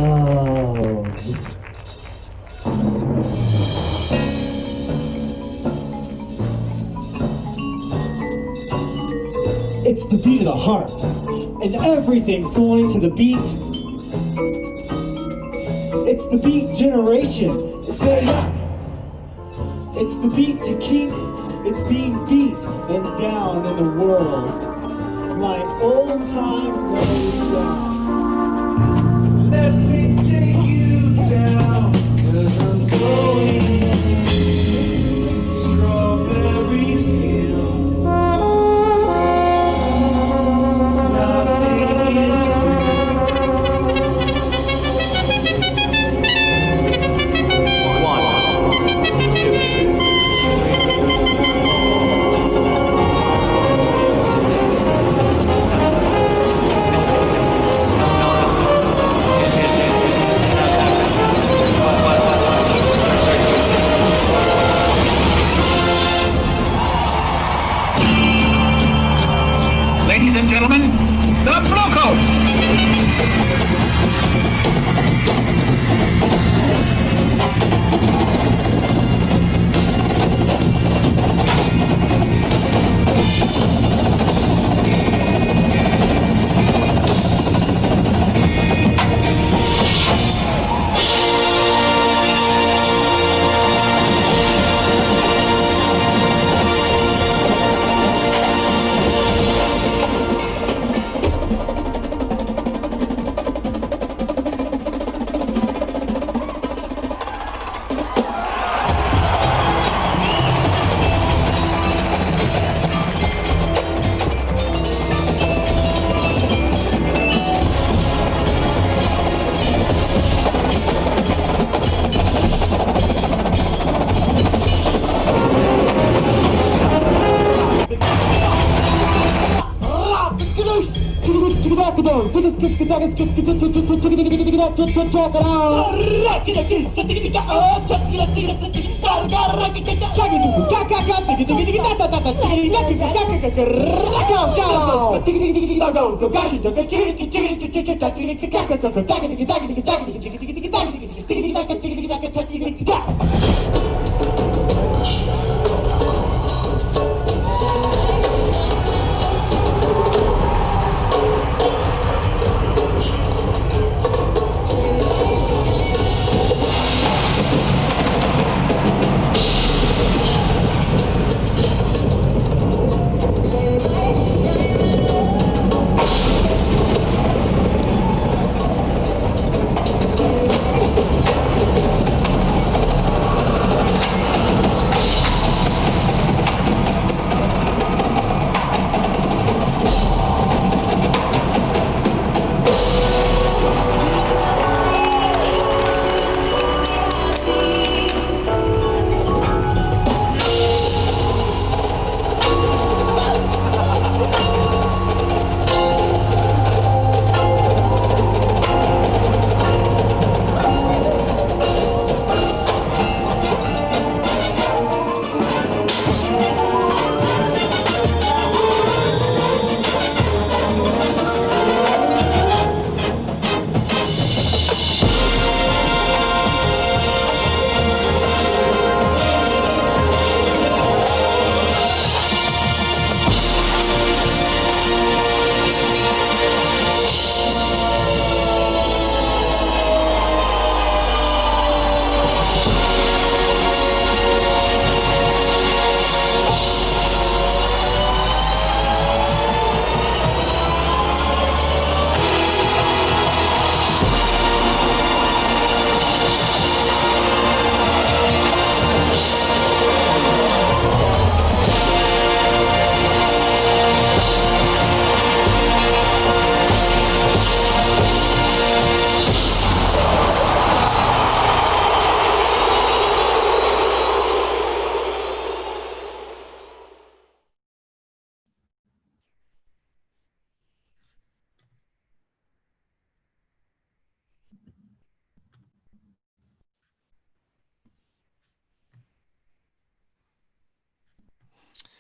Oh. It's the beat of the heart, and everything's going to the beat. It's the beat generation. It's Beck. It's the beat to keep. It's being beat and down in the world. My old time way down. Let me take you down, 'cause I'm going strawberry field. Ladies and gentlemen, the Bluecoats!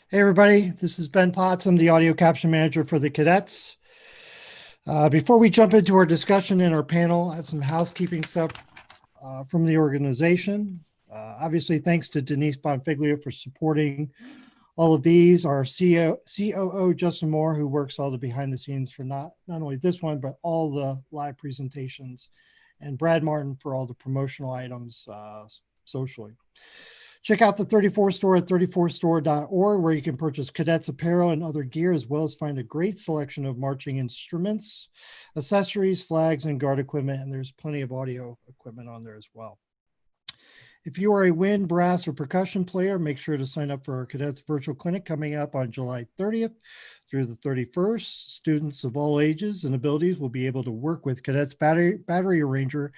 Hey everybody, this is Ben Potts. I'm the audio caption manager for the Cadets. Before we jump into our discussion and our panel, I have some housekeeping stuff from the organization. Obviously, thanks to Denise Bonfiglio for supporting all of these. Our COO, Justin Moore, who works all the behind the scenes for not only this one, but all the live presentations, and Brad Martin for all the promotional items socially. Check out the 34 store at 34store.org, where you can purchase cadets apparel and other gear, as well as find a great selection of marching instruments, accessories, flags, and guard equipment. And there's plenty of audio equipment on there as well. If you are a wind, brass, or percussion player, make sure to sign up for our Cadets Virtual Clinic coming up on July 30th through the 31st. Students of all ages and abilities will be able to work with Cadets battery arranger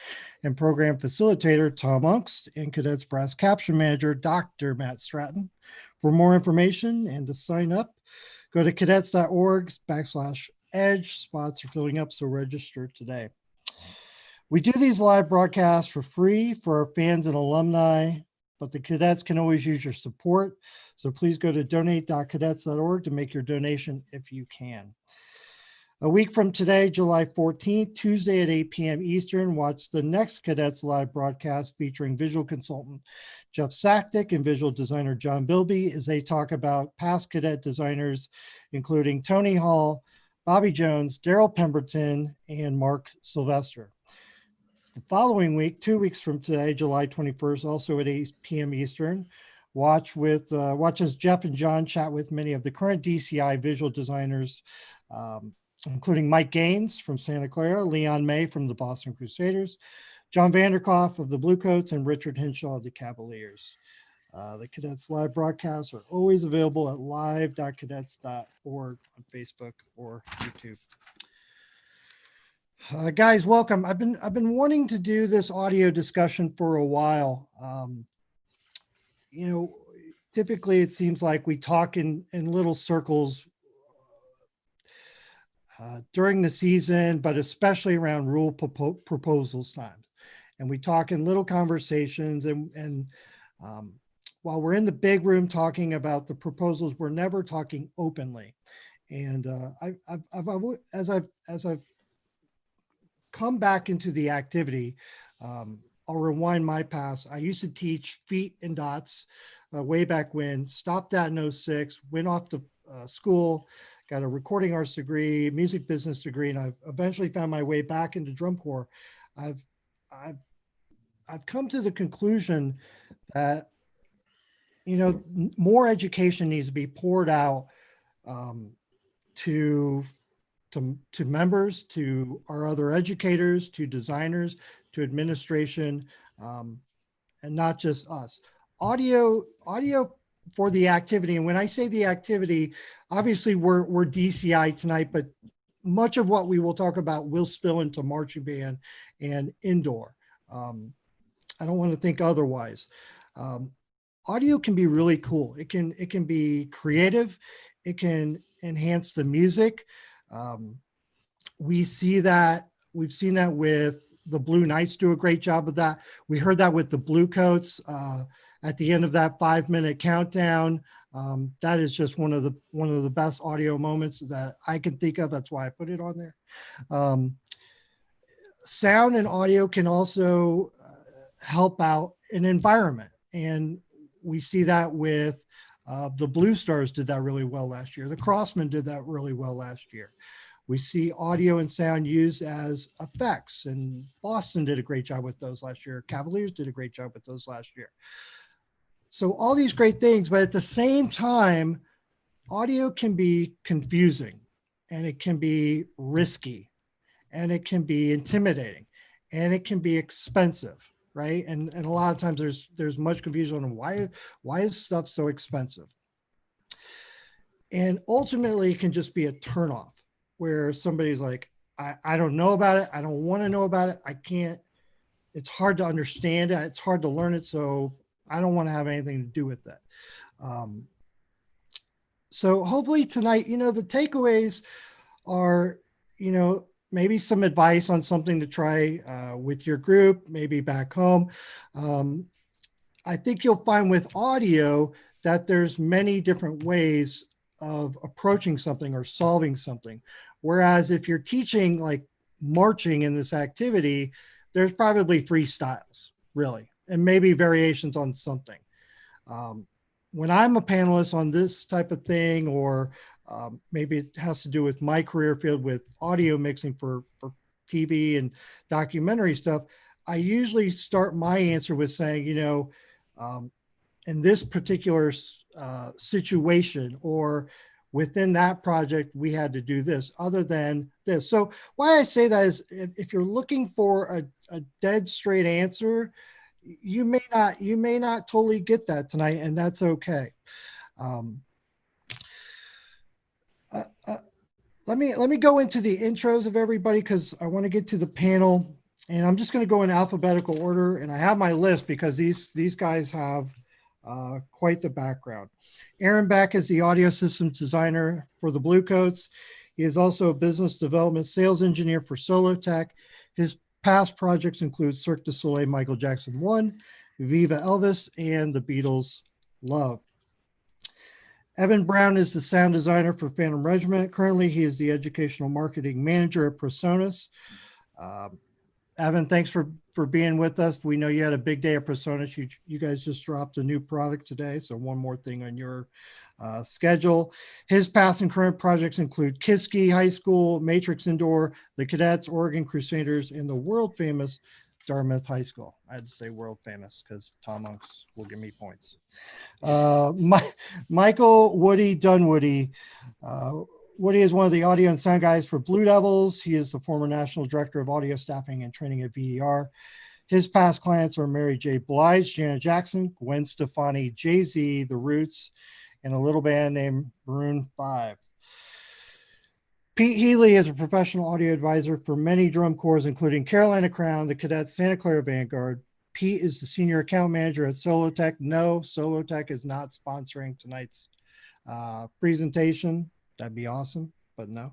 and program facilitator Tom Unks and Cadets Brass Caption Manager Dr. Matt Stratton. For more information and to sign up, go to cadets.org/edge. Spots are filling up, so register today. We do these live broadcasts for free for our fans and alumni, but the cadets can always use your support. So please go to donate.cadets.org to make your donation if you can. A week from today, July 14th, Tuesday at 8 p.m. Eastern, watch the next Cadets live broadcast featuring visual consultant Jeff Saktik and visual designer John Bilby as they talk about past cadet designers, including Tony Hall, Bobby Jones, Daryl Pemberton, and Mark Sylvester. The following week, 2 weeks from today, July 21st, also at 8 p.m. Eastern, watch as Jeff and John chat with many of the current DCI visual designers, including Mike Gaines from Santa Clara, Leon May from the Boston Crusaders, John Vanderkoff of the Bluecoats, and Richard Hinshaw of the Cavaliers. The Cadets live broadcasts are always available at live.cadets.org on Facebook or YouTube. Guys, welcome. I've been wanting to do this audio discussion for a while. Typically it seems like we talk in little circles during the season, but especially around rule proposals time. And we talk in little conversations, and while we're in the big room talking about the proposals, we're never talking openly. And as I've come back into the activity, I'll rewind my past. I used to teach feet and dots way back when, stopped that in 06, went off to school, got a recording arts degree, music business degree, and I've eventually found my way back into drum corps. I've come to the conclusion that, more education needs to be poured out to members, to our other educators, to designers, to administration, and not just us. Audio for the activity. And when I say the activity, obviously we're DCI tonight, but much of what we will talk about will spill into marching band and indoor. I don't want to think otherwise. Audio can be really cool. It can be creative. It can enhance the music. We've seen that with the Blue Knights do a great job of that. We heard that with the Bluecoats at the end of that 5-minute countdown. That is just one of the best audio moments that I can think of. That's why I put it on there. Sound and audio can also help out an environment, and we see that with the Blue Stars did that really well last year. The Crossmen did that really well last year. We see audio and sound used as effects, and Boston did a great job with those last year. Cavaliers did a great job with those last year. So all these great things, but at the same time, audio can be confusing, and it can be risky, and it can be intimidating, and it can be expensive, right? And a lot of times there's much confusion on why is stuff so expensive? And ultimately it can just be a turnoff where somebody's like, I don't know about it. I don't want to know about it. I can't, it's hard to understand it. It's hard to learn it. So I don't want to have anything to do with that. So hopefully tonight, the takeaways are, maybe some advice on something to try with your group, maybe back home. I think you'll find with audio that there's many different ways of approaching something or solving something. Whereas if you're teaching like marching in this activity, there's probably 3 styles really, and maybe variations on something. When I'm a panelist on this type of thing, or maybe it has to do with my career field with audio mixing for TV and documentary stuff, I usually start my answer with saying, in this particular situation or within that project, we had to do this other than this. So why I say that is if you're looking for a dead straight answer, you may not totally get that tonight, and that's okay. Let me go into the intros of everybody because I want to get to the panel, and I'm just going to go in alphabetical order, and I have my list because these guys have quite the background. Aaron Beck is the audio systems designer for the Bluecoats. He is also a business development sales engineer for Solotech. His past projects include Cirque du Soleil, Michael Jackson 1, Viva Elvis, and the Beatles' Love. Evan Brown is the sound designer for Phantom Regiment. Currently, he is the educational marketing manager at Personas. Evan, thanks for being with us. We know you had a big day at Personas. You guys just dropped a new product today, so one more thing on your schedule. His past and current projects include Kiski High School, Matrix Indoor, the Cadets, Oregon Crusaders, and the world famous Dartmouth High School. I had to say world famous because Tom Unks will give me points. Michael Woody Dunwoody. Woody is one of the audio and sound guys for Blue Devils. He is the former national director of audio staffing and training at VER. His past clients are Mary J. Blige, Janet Jackson, Gwen Stefani, Jay-Z, The Roots, and a little band named Maroon 5. Pete Healey is a professional audio advisor for many drum corps, including Carolina Crown, the Cadets, Santa Clara Vanguard. Pete is the senior account manager at Solotech. No, Solotech is not sponsoring tonight's presentation. That'd be awesome, but no.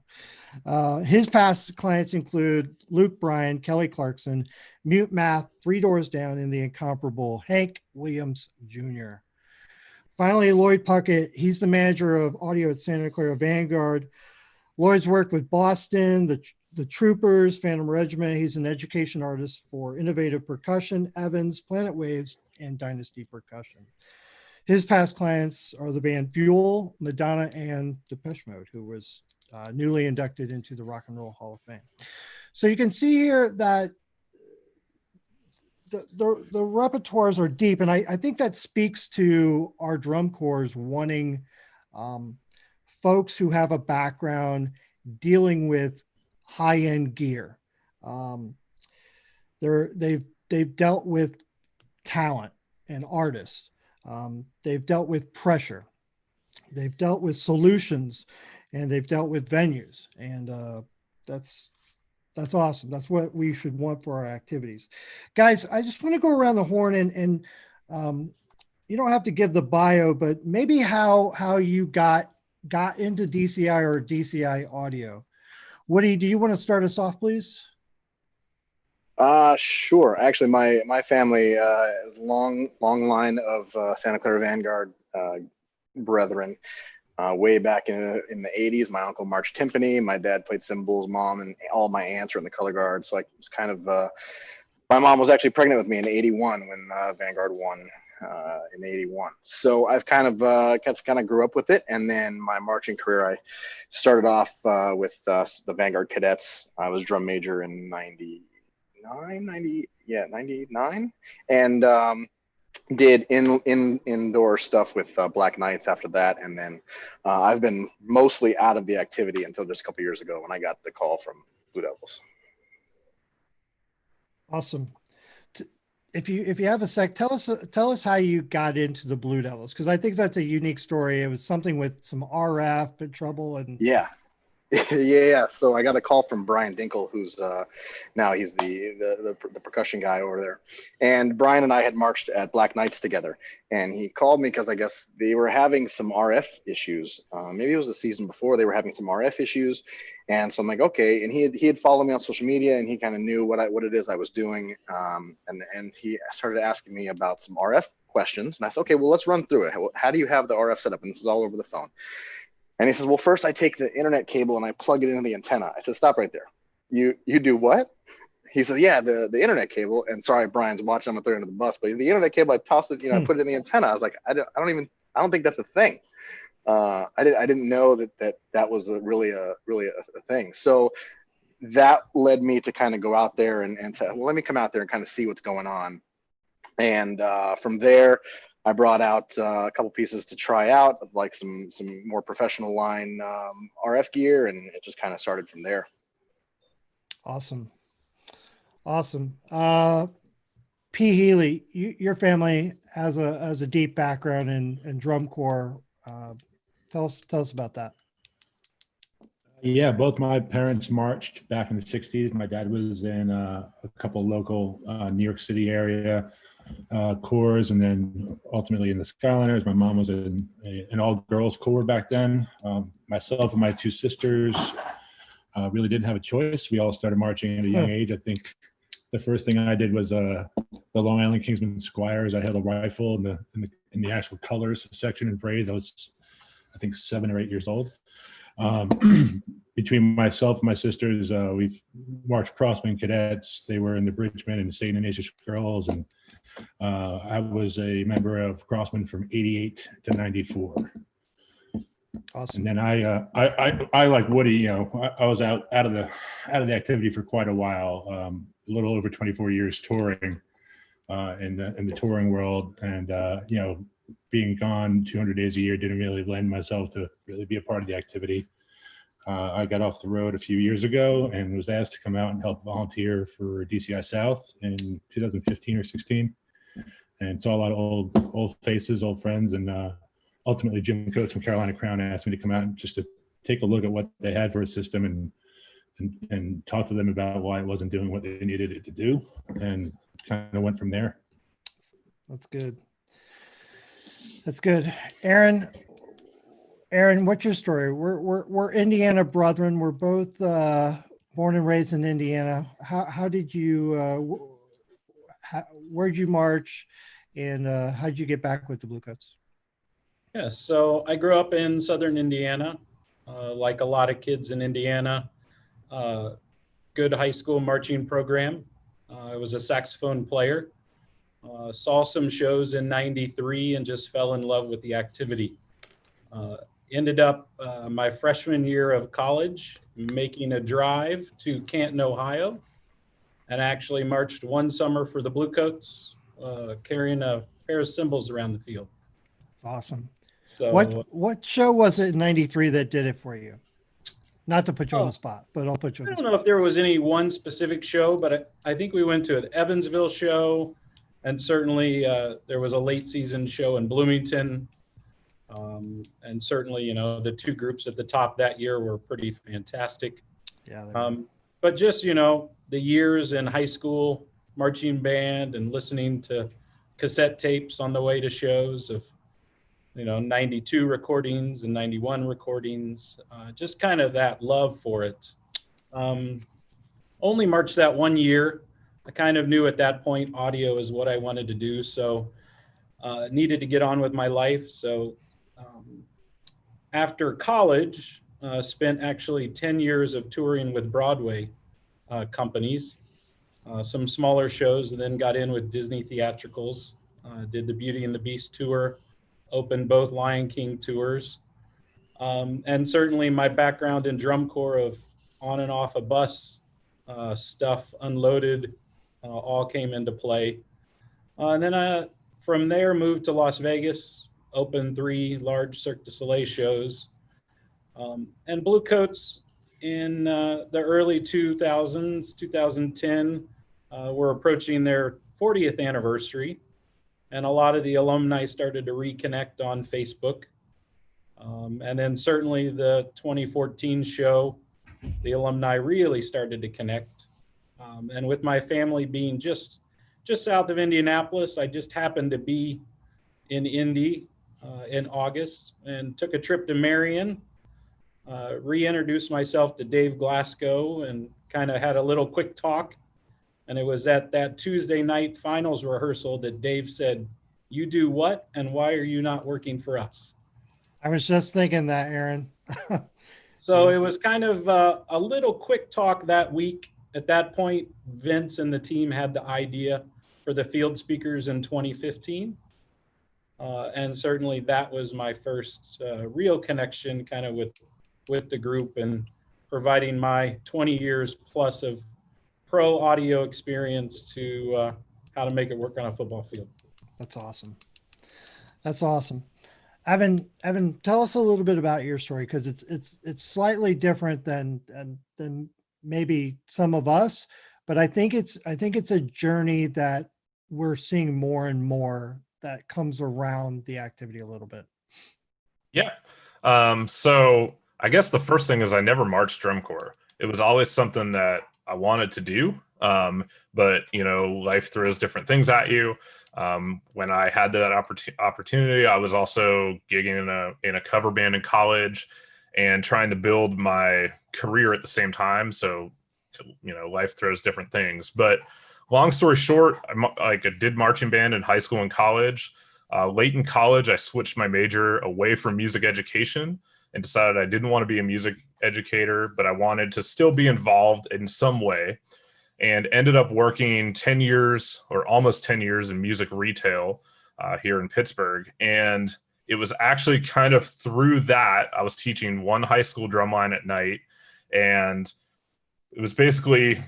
His past clients include Luke Bryan, Kelly Clarkson, Mute Math, Three Doors Down, and the incomparable Hank Williams Jr. Finally, Lloyd Puckitt. He's the manager of audio at Santa Clara Vanguard. Lloyd's worked with Boston, the Troopers, Phantom Regiment. He's an education artist for Innovative Percussion, Evans, Planet Waves, and Dynasty Percussion. His past clients are the band Fuel, Madonna, and Depeche Mode, who was newly inducted into the Rock and Roll Hall of Fame. So you can see here that the repertoires are deep, and I think that speaks to our drum corps wanting folks who have a background dealing with high-end gear. They've dealt with talent and artists. They've dealt with pressure. They've dealt with solutions, and they've dealt with venues. And that's awesome. That's what we should want for our activities. Guys, I just want to go around the horn and you don't have to give the bio, but maybe how you got into DCI or DCI audio. Woody, do you want to start us off, please? Sure. Actually, my family is long line of Santa Clara Vanguard brethren. Way back in the 80s, my uncle marched timpani, my dad played cymbals, mom and all my aunts were in the color guard. So it was kind of my mom was actually pregnant with me in '81 when Vanguard won in '81. So I've kind of grew up with it. And then my marching career, I started off with the Vanguard Cadets. I was drum major in 99, and did indoor stuff with Black Knights after that. And then I've been mostly out of the activity until just a couple years ago when I got the call from Blue Devils. Awesome. If you have a sec, tell us how you got into the Blue Devils, because I think that's a unique story. It was something with some RF and trouble and yeah. So I got a call from Brian Dinkle, who's now he's the percussion guy over there. And Brian and I had marched at Black Knights together. And he called me because I guess they were having some RF issues. Maybe it was the season before they were having some RF issues. And so I'm like, okay. And he had followed me on social media, and he kind of knew what it is I was doing. And he started asking me about some RF questions. And I said, okay, well, let's run through it. How do you have the RF set up? And this is all over the phone. And he says, well, first I take the internet cable and I plug it into the antenna. I said, stop right there. You do what? He says, yeah, the internet cable. And sorry, Brian's watching, I'm gonna throw it under the bus, but the internet cable, I tossed it, I put it in the antenna. I was like, I don't think that's a thing. I didn't know that was really a thing. So that led me to kind of go out there and say, well, let me come out there and kind of see what's going on. And from there, I brought out a couple pieces to try out, like some more professional line RF gear, and it just kind of started from there. Awesome. P. Healey, your family has a deep background in drum corps. Tell us about that. Yeah, both my parents marched back in the 60s. My dad was in a couple local New York City area corps, and then ultimately in the Skyliners. My mom was in an all-girls corps back then. Myself and my two sisters really didn't have a choice. We all started marching at a young age. I think the first thing I did was the Long Island Kingsman Squires. I held a rifle in the actual colors section and parades. I was, I think, 7 or 8 years old. Between myself and my sisters, we've marched Crossman Cadets. They were in the Bridgement and the St. Ignatius Girls, and I was a member of Crossman from '88 to '94. Awesome. And then I like Woody. I was out of the activity for quite a while, a little over 24 years touring in the touring world, and being gone 200 days a year didn't really lend myself to really be a part of the activity. I got off the road a few years ago and was asked to come out and help volunteer for DCI South in 2015 or 16, and saw a lot of old faces, old friends, and ultimately Jim Coates from Carolina Crown asked me to come out and just to take a look at what they had for a system and talk to them about why it wasn't doing what they needed it to do, and kind of went from there. That's good. That's good. Aaron, what's your story? We're Indiana brethren. We're both born and raised in Indiana. How did you, where'd you march, and how did you get back with the Bluecoats? Yeah, so I grew up in Southern Indiana, like a lot of kids in Indiana. Good high school marching program. I was a saxophone player. Saw some shows in '93 and just fell in love with the activity. Ended up my freshman year of college making a drive to Canton, Ohio, and actually marched one summer for the Bluecoats, carrying a pair of cymbals around the field. Awesome. So what show was it in '93 that did it for you? Not to put you on the spot, but I'll put you on the spot. I don't know if there was any one specific show, but I think we went to an Evansville show, and certainly there was a late season show in Bloomington. And certainly, the two groups at the top that year were pretty fantastic. Yeah. But just, the years in high school marching band and listening to cassette tapes on the way to shows of, 92 recordings and 91 recordings, just kind of that love for it. Only marched that 1 year. I kind of knew at that point audio is what I wanted to do. So needed to get on with my life. So after college, spent actually 10 years of touring with Broadway companies, some smaller shows, and then got in with Disney theatricals, did the Beauty and the Beast tour, opened both Lion King tours. And certainly my background in drum corps of on and off a bus stuff, unloaded, all came into play. And then from there moved to Las Vegas, opened 3 large Cirque du Soleil shows. And Bluecoats in the early 2000s, 2010, were approaching their 40th anniversary. And a lot of the alumni started to reconnect on Facebook. And then certainly the 2014 show, the alumni really started to connect. And with my family being just south of Indianapolis, I just happened to be in Indy in August and took a trip to Marion, reintroduced myself to Dave Glasgow and kind of had a little quick talk. And it was at that Tuesday night finals rehearsal that Dave said, "You do what, and why are you not working for us?" I was just thinking that, Aaron. So it was kind of a little quick talk that week. At that point, Vince and the team had the idea for the field speakers in 2015. And certainly that was my first real connection kind of with the group and providing my 20 years plus of pro audio experience to how to make it work on a football field. That's awesome. That's awesome. Evan, tell us a little bit about your story, because it's slightly different than maybe some of us, but I think it's a journey that we're seeing more and more that comes around the activity a little bit. Yeah. So I guess the first thing is I never marched drum corps. It was always something that I wanted to do. But life throws different things at you. When I had that opportunity, I was also gigging in a cover band in college and trying to build my career at the same time. So, life throws different things. But long story short, I did marching band in high school and college. Late in college, I switched my major away from music education and decided I didn't want to be a music educator, but I wanted to still be involved in some way, and ended up working 10 years or almost 10 years in music retail here in Pittsburgh. And it was actually kind of through that I was teaching one high school drumline at night. And it was basically,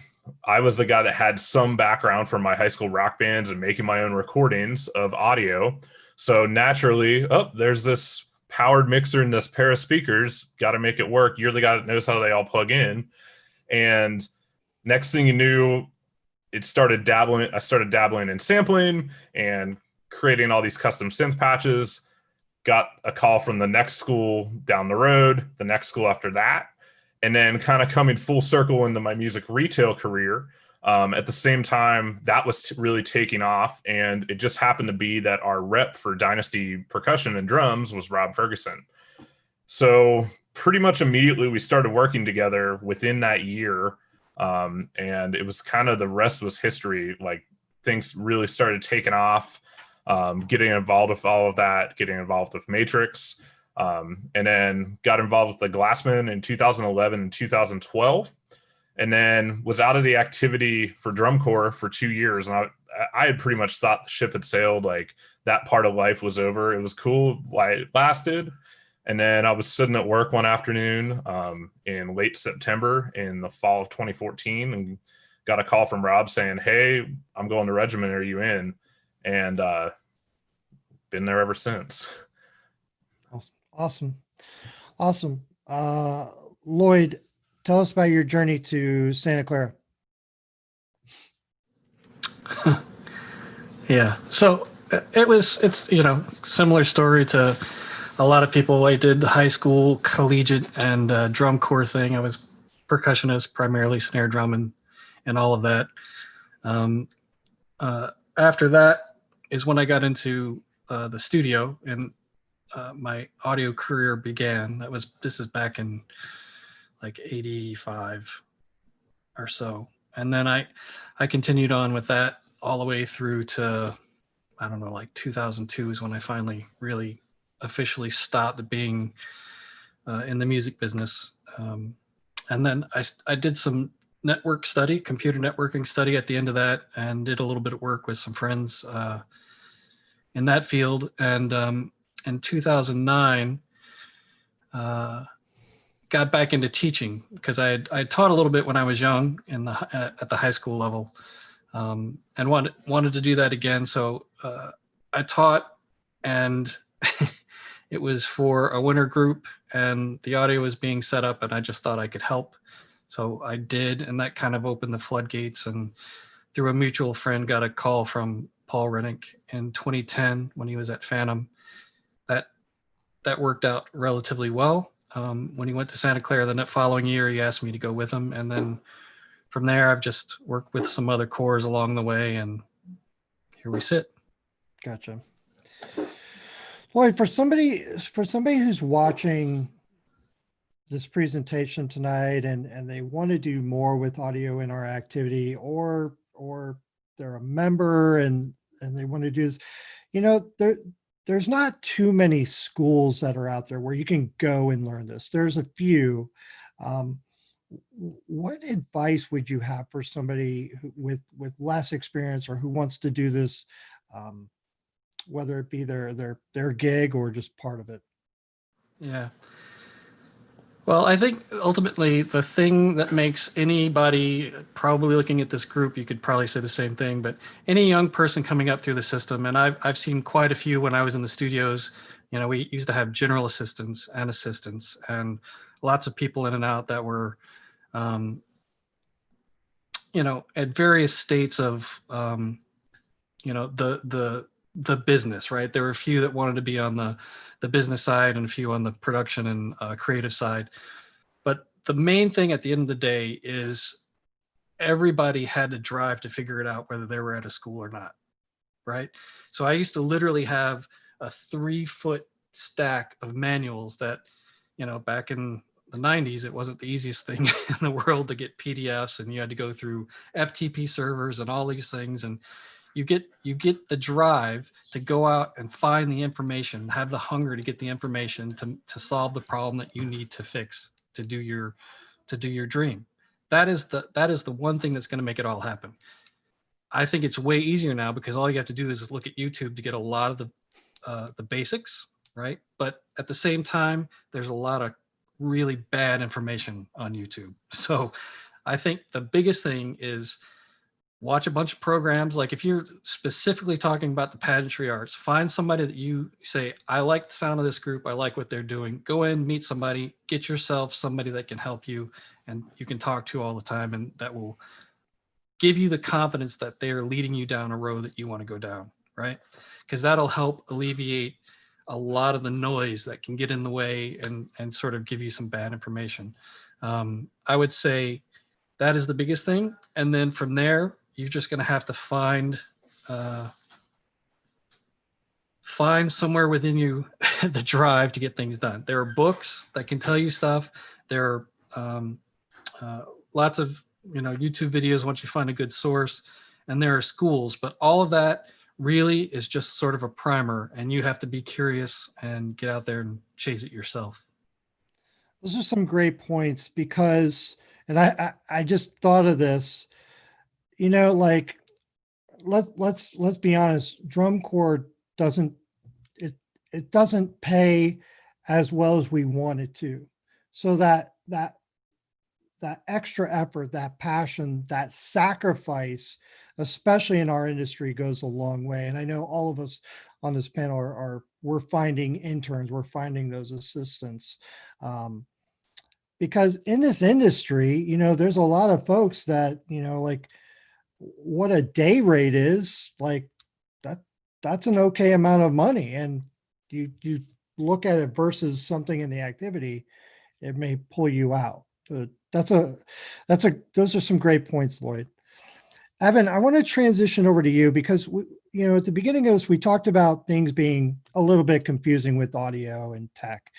I was the guy that had some background from my high school rock bands and making my own recordings of audio. So naturally, there's this powered mixer and this pair of speakers, got to make it work. You're the guy that knows how they all plug in. And next thing you knew, I started dabbling in sampling and creating all these custom synth patches. Got a call from the next school down the road, the next school after that, and then kind of coming full circle into my music retail career. At the same time, that was really taking off, and it just happened to be that our rep for Dynasty percussion and drums was Rob Ferguson. So pretty much immediately we started working together within that year. And it was kind of, the rest was history. Like, things really started taking off, getting involved with all of that, getting involved with Matrix, and then got involved with the Glassman in 2011 and 2012, and then was out of the activity for drum corps for 2 years. And I had pretty much thought the ship had sailed, like that part of life was over. It was cool while it lasted. And then I was sitting at work one afternoon in late September in the fall of 2014 and got a call from Rob saying, "Hey, I'm going to Regiment. Are you in?" And been there ever since. Awesome. Lloyd, tell us about your journey to Santa Clara. Yeah. So it's similar story to a lot of people. I did high school, collegiate, and drum corps thing. I was percussionist, primarily snare drum and all of that. After that is when I got into the studio and my audio career began. This is back in like 85 or so. And then I continued on with that all the way through to, I don't know, like 2002 is when I finally really officially stopped being in the music business. And then I did some computer networking study at the end of that, and did a little bit of work with some friends in that field. And in 2009, got back into teaching because I taught a little bit when I was young at the high school level, and wanted to do that again. So I taught, and it was for a winter group, and the audio was being set up, and I just thought I could help. So I did, and that kind of opened the floodgates. And through a mutual friend, got a call from Paul Rennick in 2010 when he was at Phantom. That worked out relatively well. When he went to Santa Clara the following year, he asked me to go with him. And then from there, I've just worked with some other corps along the way, and here we sit. Gotcha. Lloyd, for somebody who's watching this presentation tonight and they want to do more with audio in our activity, or they're a member and they want to do this, there's not too many schools that are out there where you can go and learn this. There's a few. What advice would you have for somebody with less experience or who wants to do this, whether it be their gig or just part of it? Yeah. Well, I think ultimately the thing that makes anybody, probably looking at this group, you could probably say the same thing, but any young person coming up through the system, and I've seen quite a few when I was in the studios. You know, we used to have general assistants and lots of people in and out that were, you know, at various states of, you know, the business, right? There were a few that wanted to be on the business side and a few on the production and creative side. But the main thing at the end of the day is everybody had to drive to figure it out, whether they were at a school or not, right? So I used to literally have a 3-foot stack of manuals that, you know, back in the 90s, it wasn't the easiest thing in the world to get PDFs, and you had to go through FTP servers and all these things. And you get the drive to go out and find the information, have the hunger to get the information to solve the problem that you need to fix, to do your dream. That is the one thing that's going to make it all happen. I think it's way easier now because all you have to do is look at YouTube to get a lot of the basics, right? But at the same time, there's a lot of really bad information on YouTube. So I think the biggest thing is watch a bunch of programs. Like if you're specifically talking about the pageantry arts, find somebody that you say, I like the sound of this group. I like what they're doing. Go in, meet somebody, get yourself somebody that can help you and you can talk to all the time. And that will give you the confidence that they're leading you down a road that you want to go down, right? Because that'll help alleviate a lot of the noise that can get in the way and sort of give you some bad information. I would say that is the biggest thing. And then from there, you're just going to have to find somewhere within you the drive to get things done. There are books that can tell you stuff. There are lots of YouTube videos once you find a good source, and there are schools. But all of that really is just sort of a primer, and you have to be curious and get out there and chase it yourself. Those are some great points because, and I just thought of this. Like let's be honest, drum corps doesn't pay as well as we want it to. So that extra effort, that passion, that sacrifice, especially in our industry, goes a long way. And I know all of us on this panel we're finding interns, we're finding those assistants. Because in this industry, there's a lot of folks that, like what a day rate is, like that's an okay amount of money. And you look at it versus something in the activity, it may pull you out. But those are some great points, Lloyd. Evan, I want to transition over to you because at the beginning of this, we talked about things being a little bit confusing with audio and tech.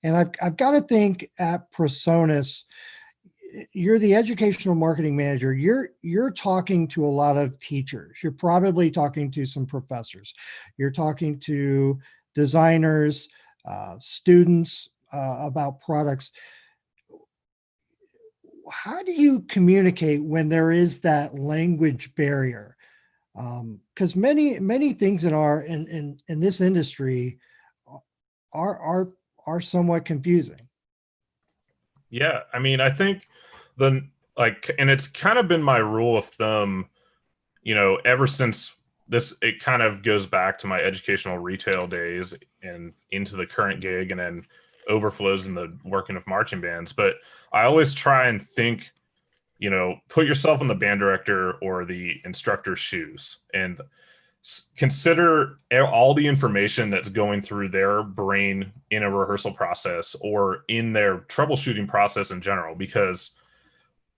And I've got to think at Presonus, you're the educational marketing manager. You're talking to a lot of teachers. You're probably talking to some professors. You're talking to designers, students about products. How do you communicate when there is that language barrier? Because many things in this industry are somewhat confusing. Yeah, I mean, I think and it's kind of been my rule of thumb, ever since it kind of goes back to my educational retail days and into the current gig, and then overflows in the working of marching bands. But I always try and think, put yourself in the band director or the instructor's shoes and consider all the information that's going through their brain in a rehearsal process or in their troubleshooting process in general, because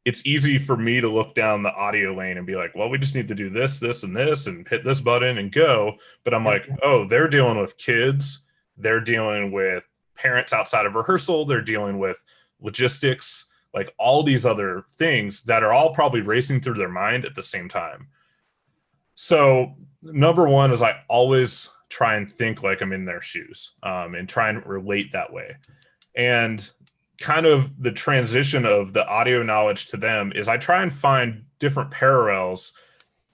it's easy for me to look down the audio lane and be like, well, we just need to do this, this, and this, and hit this button and go. But I'm like, oh, they're dealing with kids. They're dealing with parents outside of rehearsal. They're dealing with logistics, like all these other things that are all probably racing through their mind at the same time. So number one is I always try and think like I'm in their shoes, and try and relate that way. And kind of the transition of the audio knowledge to them is I try and find different parallels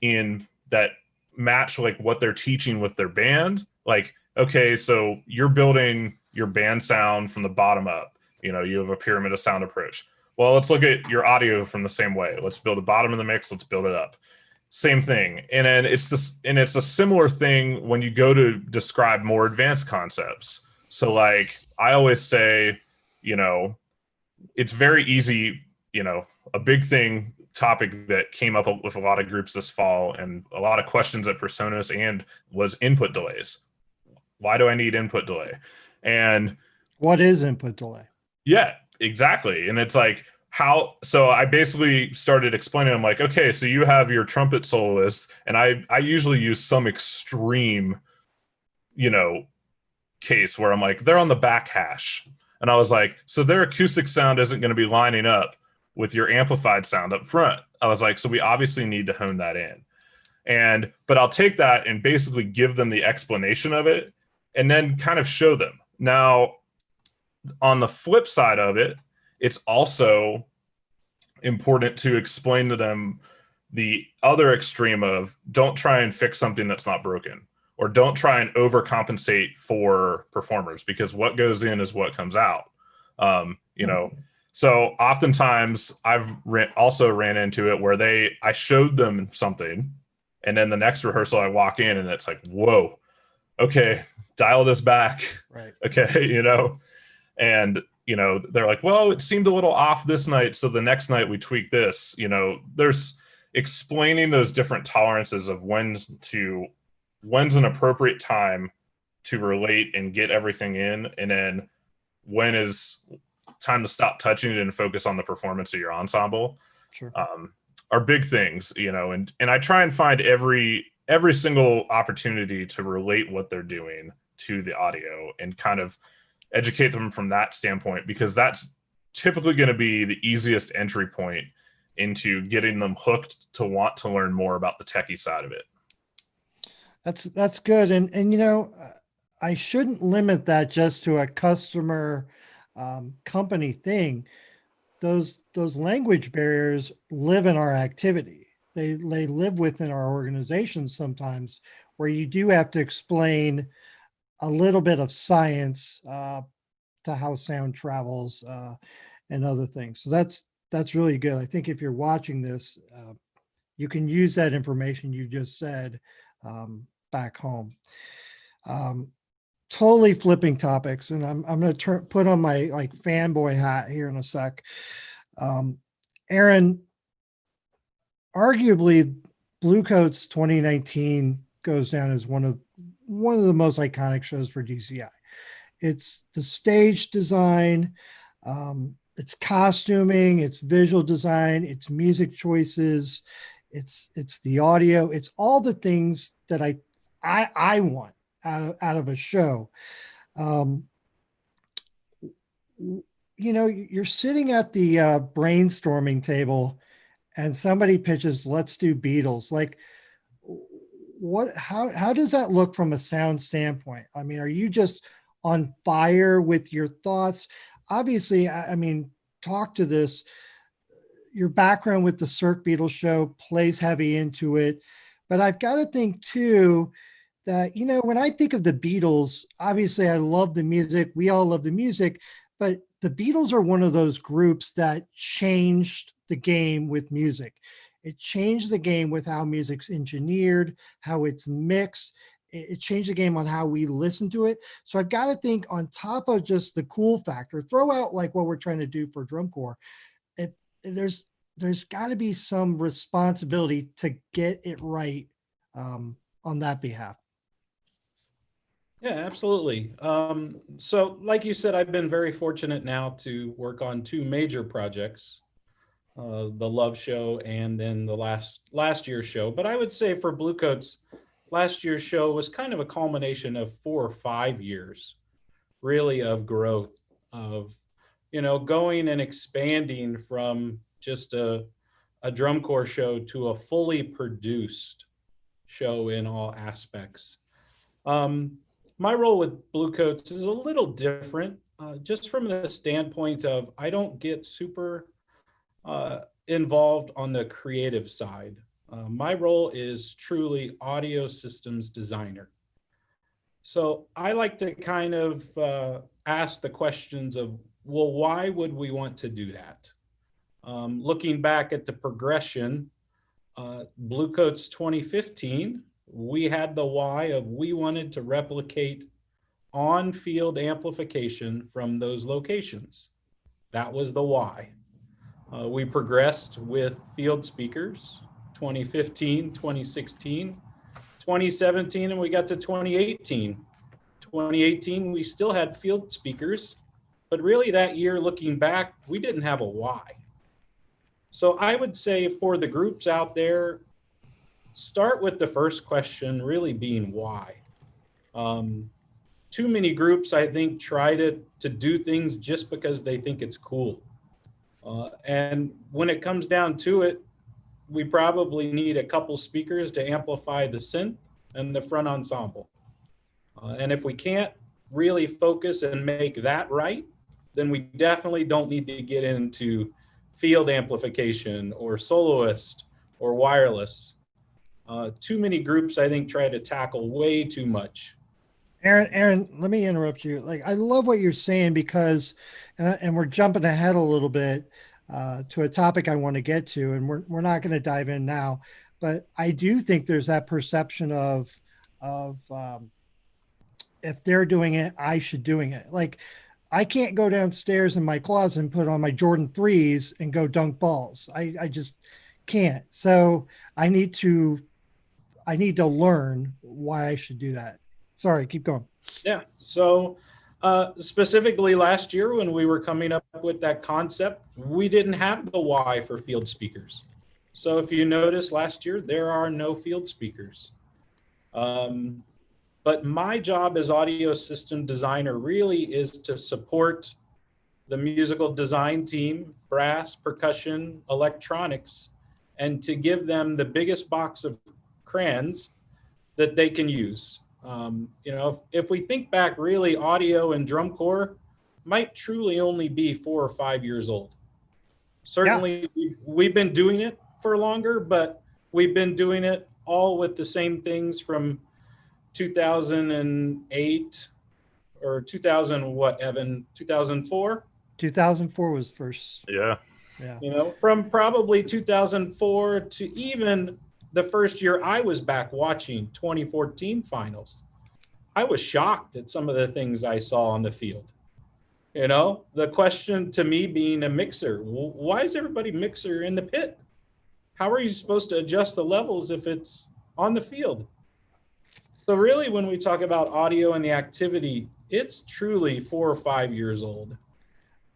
in that match like what they're teaching with their band. Like, okay, so you're building your band sound from the bottom up. You know, you have a pyramid of sound approach. Well, let's look at your audio from the same way. Let's build a bottom of the mix. Let's build it up. Same thing. And then it's a similar thing when you go to describe more advanced concepts. So like I always say, you know, it's very easy, you know, a big topic that came up with a lot of groups this fall and a lot of questions at Personas and was input delays. Why do I need input delay? And what is input delay? Yeah, exactly. And it's like, so I basically started explaining, I'm like, okay, so you have your trumpet soloist, and I usually use some extreme, you know, case where I'm like, they're on the back hash. And I was like, so their acoustic sound isn't going to be lining up with your amplified sound up front. I was like, so we obviously need to hone that in. But I'll take that and basically give them the explanation of it and then kind of show them. Now, on the flip side of it, it's also important to explain to them the other extreme of don't try and fix something that's not broken, or don't try and overcompensate for performers, because what goes in is what comes out. You know, so oftentimes I've also ran into it where I showed them something, and then the next rehearsal I walk in and it's like, whoa, okay, dial this back. Right. Okay, you know, and you know, they're like, well, it seemed a little off this night, so the next night we tweak this. You know, there's explaining those different tolerances of when's an appropriate time to relate and get everything in, and then when is time to stop touching it and focus on the performance of your ensemble. Sure. Are big things, you know, and I try and find every single opportunity to relate what they're doing to the audio and kind of educate them from that standpoint, because that's typically going to be the easiest entry point into getting them hooked to want to learn more about the techie side of it. That's good. And you know, I shouldn't limit that just to a customer company thing. Those language barriers live in our activity. They live within our organizations sometimes, where you do have to explain a little bit of science to how sound travels and other things. So that's really good. I think if you're watching this, you can use that information you just said back home. Totally flipping topics, and I'm going to put on my like fanboy hat here in a sec. Aaron, arguably Bluecoats 2019 goes down as one of the most iconic shows for DCI. It's the stage design, it's costuming, it's visual design, it's music choices, it's the audio, it's all the things that I want out of a show. You know, you're sitting at the brainstorming table and somebody pitches, let's do Beatles. Like, how does that look from a sound standpoint? I mean, are you just on fire with your thoughts? Obviously, I mean, talk to this. Your background with the Cirque Beatles show plays heavy into it. But I've got to think too that, you know, when I think of the Beatles, obviously I love the music. We all love the music, but the Beatles are one of those groups that changed the game with music. It changed the game with how music's engineered, how it's mixed. It changed the game on how we listen to it. So I've got to think, on top of just the cool factor, throw out like what we're trying to do for drum corps. There's got to be some responsibility to get it right on that behalf. Yeah, absolutely. So like you said, I've been very fortunate now to work on two major projects, the Love Show and then the last year's show. But I would say for Bluecoats, last year's show was kind of a culmination of 4 or 5 years, really, of growth, of, you know, going and expanding from just a drum corps show to a fully produced show in all aspects. My role with Bluecoats is a little different, just from the standpoint of I don't get super involved on the creative side. My role is truly audio systems designer. So I like to kind of ask the questions of, well, why would we want to do that? Looking back at the progression, Bluecoats 2015, we had the why of we wanted to replicate on-field amplification from those locations. That was the why. We progressed with field speakers, 2015, 2016, 2017, and we got to 2018. 2018, we still had field speakers, but really that year, looking back, we didn't have a why. So I would say for the groups out there, start with the first question really being why. Too many groups, I think, try to do things just because they think it's cool. And when it comes down to it, we probably need a couple speakers to amplify the synth and the front ensemble. And if we can't really focus and make that right, then we definitely don't need to get into field amplification or soloist or wireless. Too many groups, I think, try to tackle way too much. Aaron, let me interrupt you. Like, I love what you're saying because, and we're jumping ahead a little bit to a topic I want to get to, and we're not going to dive in now, but I do think there's that perception of if they're doing it, I should doing it. Like, I can't go downstairs in my closet and put on my Jordan 3s and go dunk balls. I just can't. So I need to learn why I should do that. Sorry, keep going. Yeah. So specifically last year when we were coming up with that concept, we didn't have the why for field speakers. So if you notice last year, there are no field speakers. But my job as audio system designer really is to support the musical design team, brass, percussion, electronics, and to give them the biggest box of crayons that they can use. If we think back, really, audio and drum corps might truly only be 4 or 5 years old. Certainly, we've been doing it for longer, but we've been doing it all with the same things from 2008 or 2000, what, Evan, 2004? 2004 was first. Yeah. From probably 2004 to even the first year I was back watching 2014 finals, I was shocked at some of the things I saw on the field. The question to me being a mixer, why is everybody mixer in the pit? How are you supposed to adjust the levels if it's on the field? So really, when we talk about audio and the activity, it's truly 4 or 5 years old.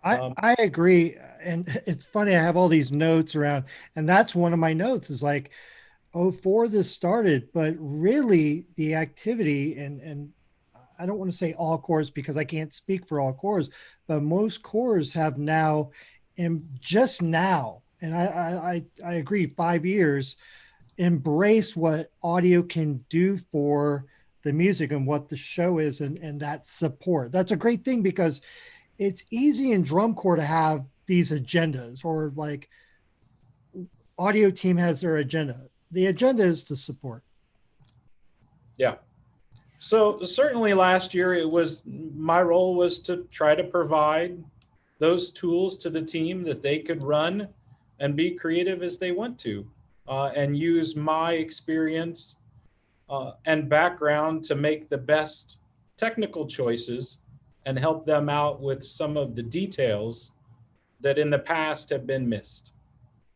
I agree. And it's funny, I have all these notes around, and that's one of my notes is like, 04 this started, but really the activity, and I don't want to say all corps because I can't speak for all corps, but most corps have now, and just now, and I agree, 5 years, embrace what audio can do for the music and what the show is, and that support. That's a great thing because it's easy in drum corps to have these agendas, or like audio team has their agenda. The agenda is to support. Yeah. So certainly last year my role was to try to provide those tools to the team that they could run and be creative as they want to, and use my experience and background to make the best technical choices and help them out with some of the details that in the past have been missed.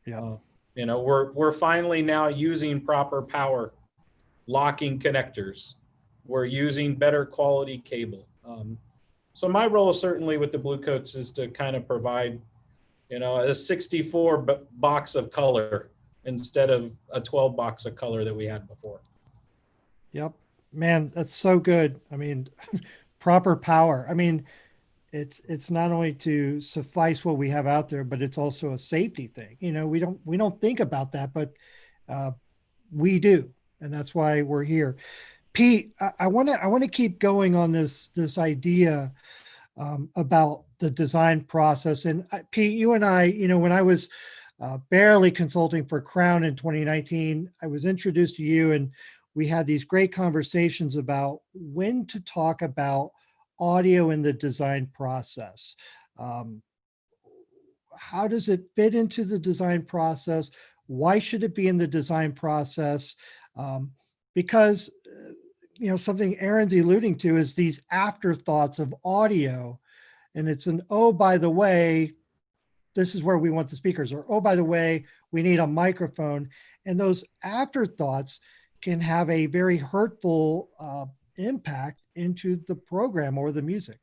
Yeah. We're finally now using proper power locking connectors. We're using better quality cable. So my role certainly with the Bluecoats is to kind of provide, a 64 box of color instead of a 12 box of color that we had before. Yep. Man, that's so good. I mean, proper power. I mean, it's not only to suffice what we have out there, but it's also a safety thing. We don't think about that, but we do. and that's why we're here. Pete, I want to keep going on this idea about the design process. And Pete, you and I, when I was barely consulting for Crown in 2019, I was introduced to you, and we had these great conversations about when to talk about audio in the design process. How does it fit into the design process? Why should it be in the design process? Because something Aaron's alluding to is these afterthoughts of audio, and it's an, oh, by the way, this is where we want the speakers, or, oh, by the way, we need a microphone. And those afterthoughts can have a very hurtful impact into the program or the music.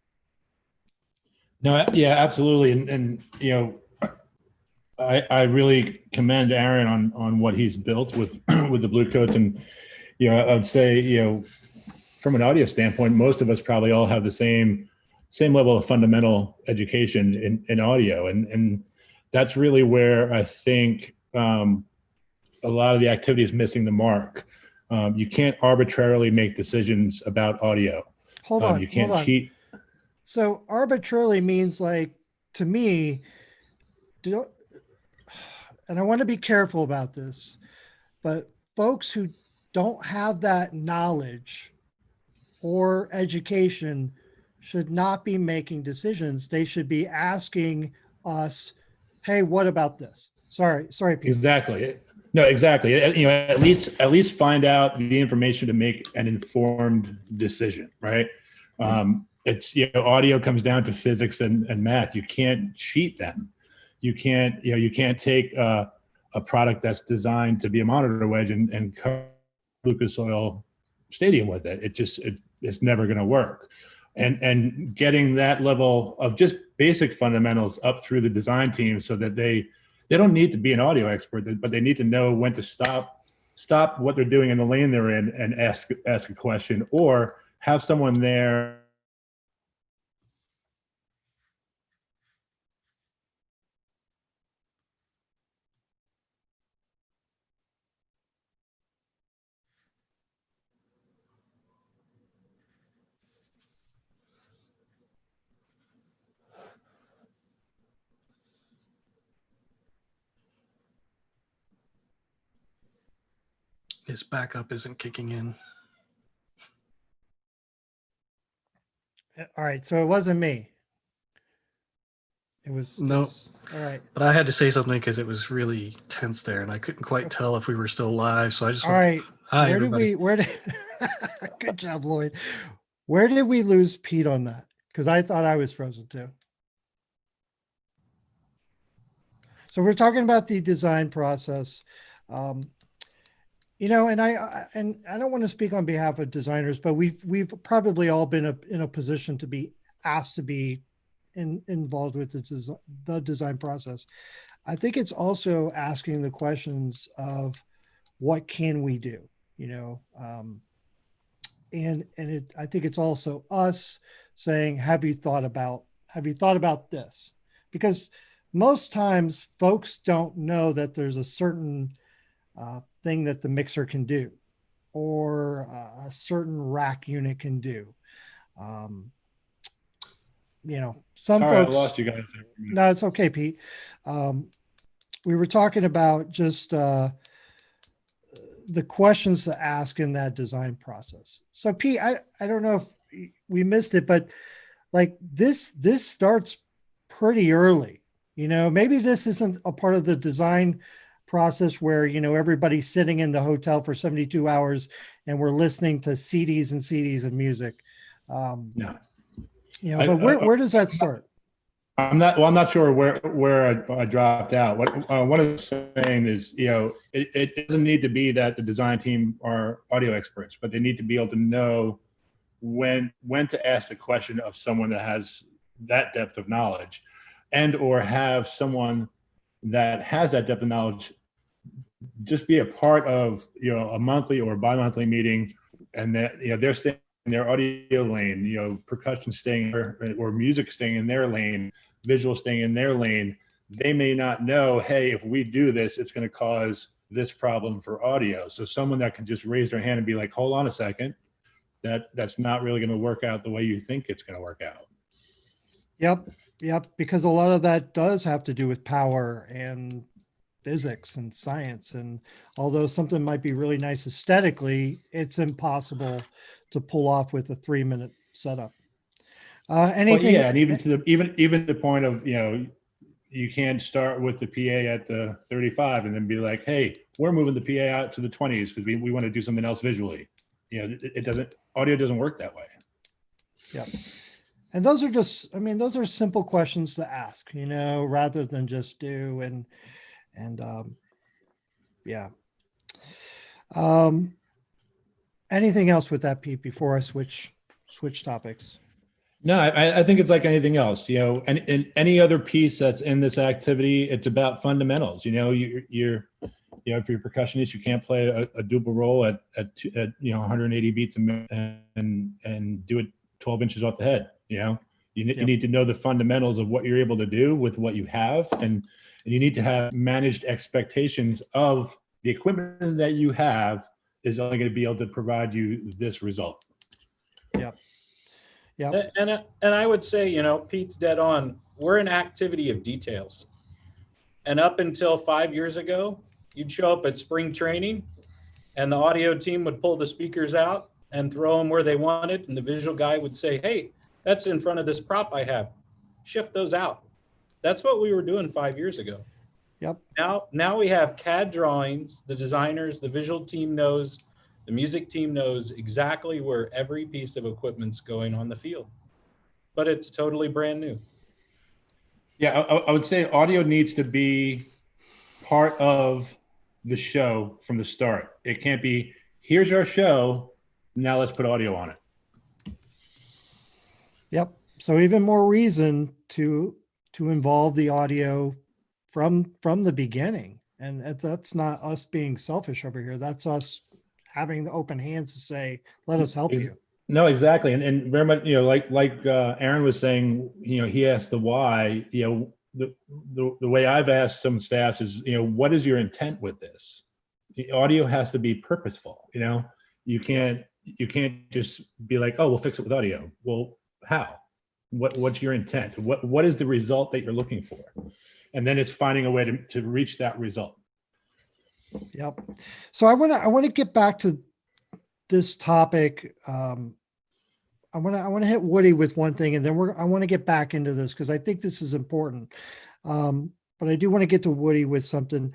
No, yeah, absolutely. And I really commend Aaron on what he's built with with the Bluecoats. And, I would say, from an audio standpoint, most of us probably all have the same level of fundamental education in audio. And that's really where I think a lot of the activity is missing the mark. You can't arbitrarily make decisions about audio. Hold on. You can't cheat. So arbitrarily means, like, to me, and I want to be careful about this, but folks who don't have that knowledge or education should not be making decisions. They should be asking us, hey, what about this? Sorry, Pete. Exactly. No, exactly. At least find out the information to make an informed decision, right? It's, audio comes down to physics and math. You can't cheat them. You can't take a product that's designed to be a monitor wedge and cover Lucas Oil Stadium with it. It's never going to work. And getting that level of just basic fundamentals up through the design team, so that they don't need to be an audio expert, but they need to know when to stop what they're doing in the lane they're in and ask a question, or have someone there His backup isn't kicking in. All right, so it wasn't me. It was No. All right. But I had to say something because it was really tense there, and I couldn't quite tell if we were still live. So I just All right. Hi, Where everybody. good job, Lloyd. Where did we lose Pete on that? Because I thought I was frozen too. So we're talking about the design process. And I don't want to speak on behalf of designers, but we've probably all been in a position to be asked to be involved with the design process. I think it's also asking the questions of what can we do, I think it's also us saying, have you thought about this? Because most times folks don't know that there's a certain thing that the mixer can do, or a certain rack unit can do. Some Sorry, folks. I lost you guys. No, it's okay, Pete. We were talking about just the questions to ask in that design process. So Pete, I don't know if we missed it, but like this starts pretty early. Maybe this isn't a part of the design process where, everybody's sitting in the hotel for 72 hours and we're listening to CDs and CDs of music. No. But where does that start? I'm not sure where I dropped out. What I'm saying is, it doesn't need to be that the design team are audio experts, but they need to be able to know when to ask the question of someone that has that depth of knowledge, and or have someone that has that depth of knowledge just be a part of, a monthly or bi-monthly meeting, and that, they're staying in their audio lane, percussion staying or music staying in their lane, visual staying in their lane. They may not know, hey, if we do this, it's going to cause this problem for audio. So someone that can just raise their hand and be like, hold on a second, that's not really going to work out the way you think it's going to work out. Yep. Because a lot of that does have to do with power and physics and science. And although something might be really nice aesthetically, it's impossible to pull off with a 3-minute setup. Anything? Yeah, and even to the point of, you can't start with the PA at the 35 and then be like, hey, we're moving the PA out to the 20s because we want to do something else visually. Audio doesn't work that way. Yeah. And those are just, those are simple questions to ask, rather than just do yeah. Anything else with that, Pete, before I switch topics? No, I think it's like anything else, and in any other piece that's in this activity, it's about fundamentals. You're if you're a percussionist, you can't play a double roll at 180 beats a minute and do it 12 inches off the head. You need to know the fundamentals of what you're able to do with what you have, and you need to have managed expectations of the equipment that you have is only going to be able to provide you this result. Yep. And I would say, Pete's dead on. We're an activity of details. And up until 5 years ago, you'd show up at spring training and the audio team would pull the speakers out and throw them where they wanted. And the visual guy would say, hey, that's in front of this prop I have. Shift those out. That's what we were doing 5 years ago. Yep. Now we have CAD drawings. The designers, the visual team knows, the music team knows exactly where every piece of equipment's going on the field, but it's totally brand new. Yeah, I would say audio needs to be part of the show from the start. It can't be, here's our show, now let's put audio on it. Yep. So even more reason to involve the audio from the beginning. And that's not us being selfish over here. That's us having the open hands to say, let us help you. No, exactly. And very much, like Aaron was saying, he asked the why, the way I've asked some staffs is, what is your intent with this? The audio has to be purposeful. You can't just be like, oh, we'll fix it with audio. Well, how? What's your intent? What is the result that you're looking for? And then it's finding a way to reach that result. Yep. So I want to get back to this topic. I want to hit Woody with one thing, and then I want to get back into this because I think this is important. But I do want to get to Woody with something.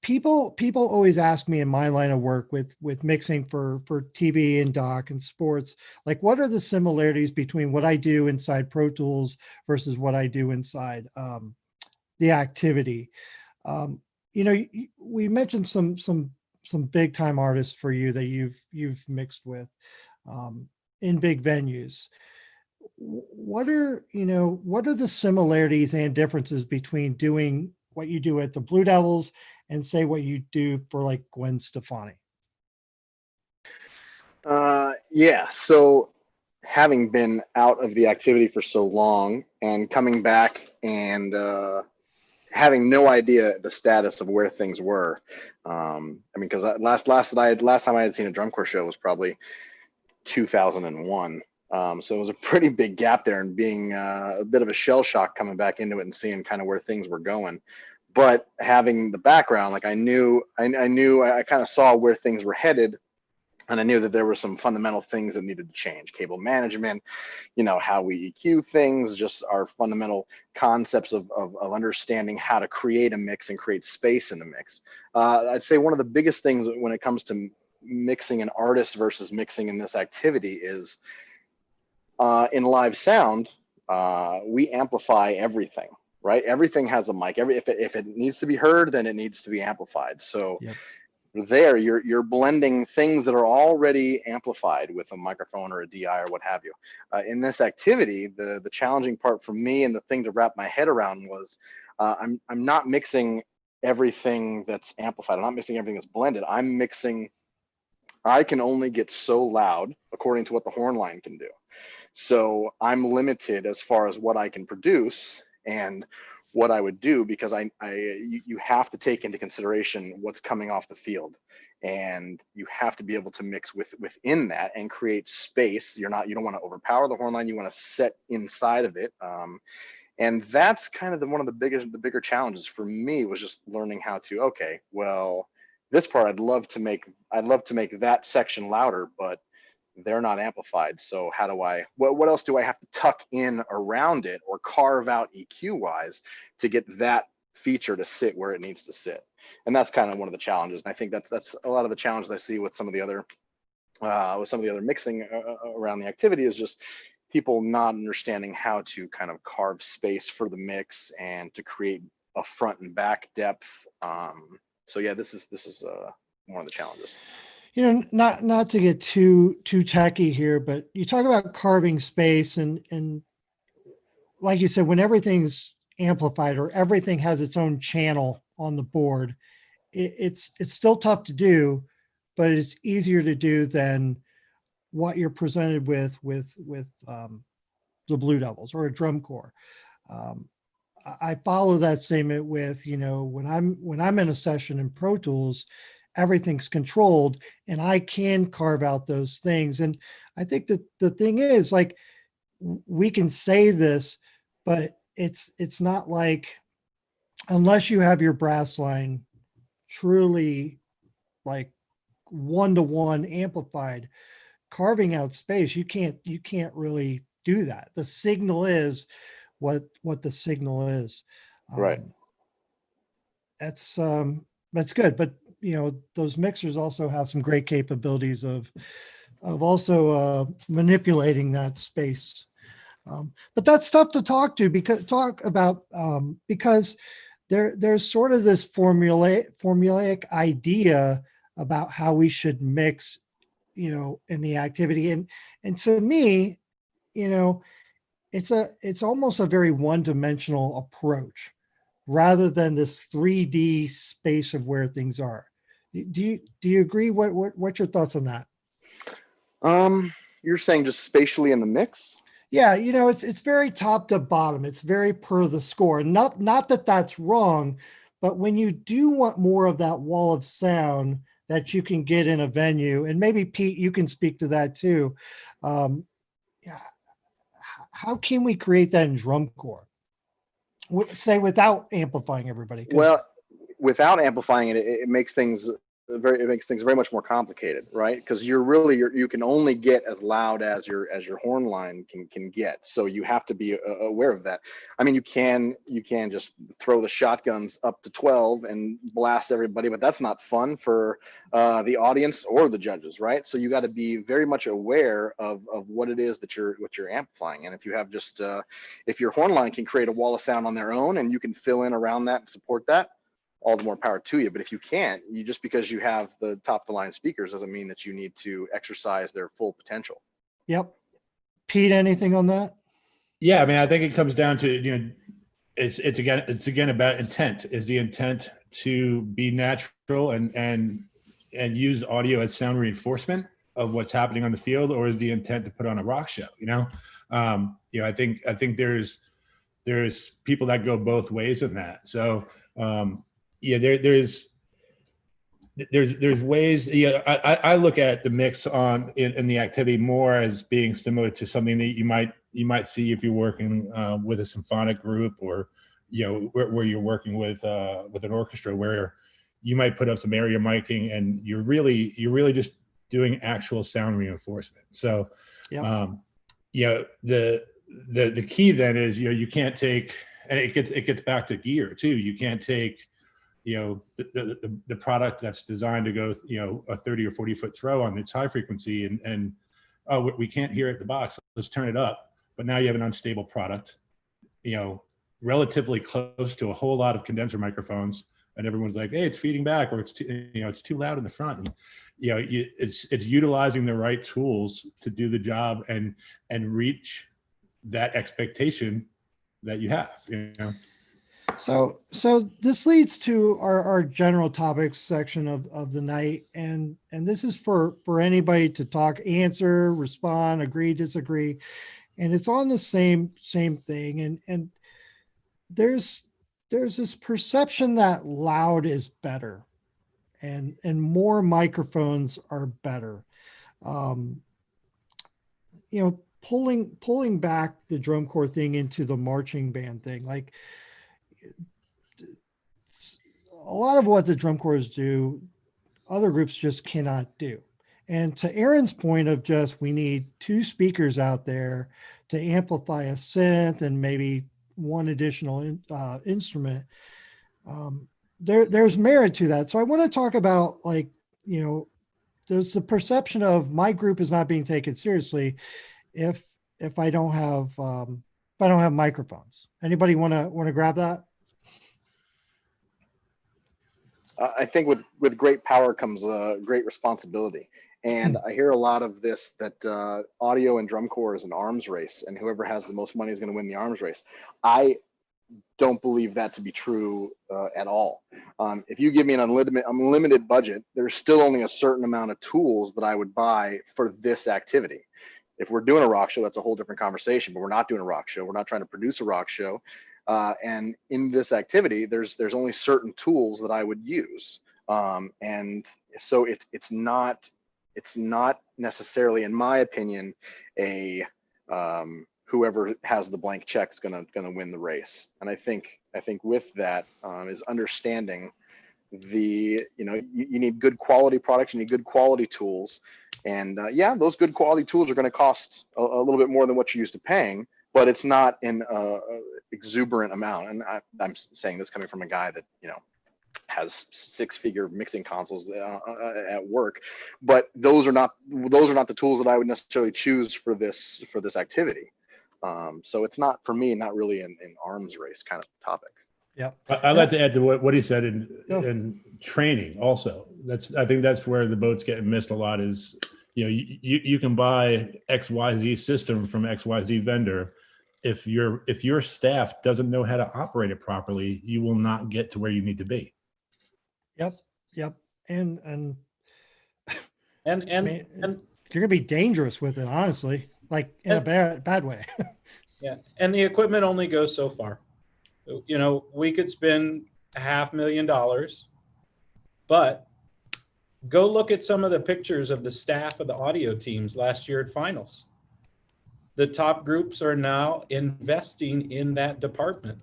People always ask me in my line of work with mixing for TV and doc and sports, like, what are the similarities between what I do inside Pro Tools versus what I do inside the activity? We mentioned some big time artists for you that you've mixed with in big venues. What are the similarities and differences between doing what you do at the Blue Devils and say what you do for like Gwen Stefani? Yeah. So having been out of the activity for so long and coming back and having no idea the status of where things were. Because last time I had seen a drum corps show was probably 2001. So it was a pretty big gap there, and being a bit of a shell shock coming back into it and seeing kind of where things were going. But having the background, like I kind of saw where things were headed, and I knew that there were some fundamental things that needed to change. Cable management, how we EQ things, just our fundamental concepts of understanding how to create a mix and create space in the mix. I'd say one of the biggest things when it comes to mixing an artist versus mixing in this activity is in live sound, we amplify everything, right? Everything has a mic. If it needs to be heard, then it needs to be amplified. So yep. There you're blending things that are already amplified with a microphone or a DI or what have you. In this activity, the challenging part for me and the thing to wrap my head around was I'm not mixing everything that's amplified. I'm not mixing everything that's blended. I can only get so loud according to what the horn line can do. So I'm limited as far as what I can produce. And what I would do, because you have to take into consideration what's coming off the field, and you have to be able to mix within that and create space. You don't want to overpower the horn line. You want to set inside of it. And that's kind of one of the bigger challenges for me, was just learning how to, okay, well, this part I'd love to make that section louder, but they're not amplified. So how do what else do I have to tuck in around it or carve out EQ wise to get that feature to sit where it needs to sit? And that's kind of one of the challenges. And I think that's a lot of the challenges I see with some of the other mixing around the activity, is just people not understanding how to kind of carve space for the mix and to create a front and back depth. So yeah, this is one of the challenges. Not to get too tacky here, but you talk about carving space, and like you said, when everything's amplified or everything has its own channel on the board, it's still tough to do, but it's easier to do than what you're presented with the Blue Devils or a drum corps. I follow that statement with, when I'm in a session in Pro Tools, everything's controlled and I can carve out those things. And I think that the thing is, like, we can say this, but it's not like, unless you have your brass line truly like 1-to-1 amplified, carving out space, you can't really do that. The signal is what the signal is. Right. That's good. But those mixers also have some great capabilities of also manipulating that space. But that's tough to talk about because there's sort of this formulaic idea about how we should mix, in the activity. And to me, it's almost a very one-dimensional approach rather than this 3D space of where things are. Do you agree? What's your thoughts on that? You're saying just spatially in the mix? Yeah, it's very top to bottom. It's very per the score. Not that that's wrong, but when you do want more of that wall of sound that you can get in a venue, and maybe Pete, you can speak to that too. How can we create that in drum corps? Say without amplifying everybody. Well, without amplifying it, it makes things very much more complicated, right? Because you can only get as loud as your horn line can get. So you have to be aware of that. I mean, you can just throw the shotguns up to 12 and blast everybody, but that's not fun for the audience or the judges, right? So you got to be very much aware of what it is that you're amplifying. And if you have just if your horn line can create a wall of sound on their own and you can fill in around that and support that, all the more power to you. But if you can't, just because you have the top of the line speakers doesn't mean that you need to exercise their full potential. Yep. Pete, anything on that? Yeah, I mean, I think it comes down to, it's again about intent. Is the intent to be natural and use audio as sound reinforcement of what's happening on the field, or is the intent to put on a rock show? I think there's people that go both ways in that. So there's ways. I look at the mix in the activity more as being similar to something that you might see if you're working with a symphonic group, or where you're working with an orchestra, where you might put up some area miking and you're really just doing actual sound reinforcement. So yep. The key then is you can't take, and it gets back to gear too. You can't take the product that's designed to go a 30 or 40 foot throw on its high frequency and we can't hear it at the box, let's turn it up. But now you have an unstable product, relatively close to a whole lot of condenser microphones, and everyone's like, hey, it's feeding back, or it's too loud in the front. And, it's utilizing the right tools to do the job and reach that expectation that you have. So this leads to our general topics section of the night, and this is for anybody to talk, answer, respond, agree, disagree, and it's on the same thing. And there's there's this perception that loud is better, and more microphones are better. You know, pulling back the drum corps thing into the marching band thing, like a lot of what the drum corps do, other groups just cannot do. And to Aaron's point of just, we need 2 speakers out there to amplify a synth and maybe one additional instrument. There's merit to that. So I want to talk about, like, you know, there's the perception of my group is not being taken seriously if I don't have microphones. Anybody want to grab that? I think with great power comes great responsibility. And I hear a lot of this, that audio and drum corps is an arms race, and whoever has the most money is going to win the arms race. I don't believe that to be true at all. If you give me an unlimited budget, there's still only a certain amount of tools that I would buy for this activity. If we're doing a rock show, that's a whole different conversation, but we're not doing a rock show. We're not trying to produce a rock show. And in this activity, there's only certain tools that I would use. And so it's not necessarily, in my opinion, a whoever has the blank check is gonna win the race. And I think with that is understanding you need good quality products, you need good quality tools, and yeah, those good quality tools are going to cost a little bit more than what you're used to paying, but it's not an exuberant amount. And I'm saying this coming from a guy that, you know, has 6-figure mixing consoles at work, but those are not the tools that I would necessarily choose for this activity. So it's not, for me, not really an arms race kind of topic. Yeah, I'd like to add to what he said in training also. I think that's where the boat's getting missed a lot is, you know, you can buy XYZ system from XYZ vendor. If your staff doesn't know how to operate it properly, you will not get to where you need to be. Yep. And I mean, you're gonna be dangerous with it, honestly, like in a bad way. Yeah, and the equipment only goes so far. You know, we could spend $500,000, but go look at some of the pictures of the staff of the audio teams last year at finals. The top groups are now investing in that department.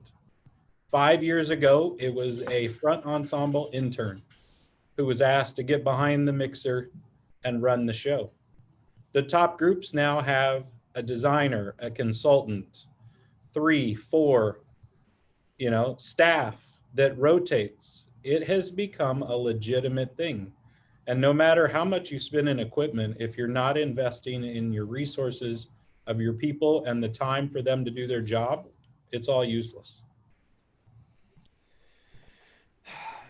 5 years ago, it was a front ensemble intern who was asked to get behind the mixer and run the show. The top groups now have a designer, a consultant, 3, 4, you know, staff that rotates. It has become a legitimate thing. And no matter how much you spend in equipment, if you're not investing in your resources of your people and the time for them to do their job, it's all useless.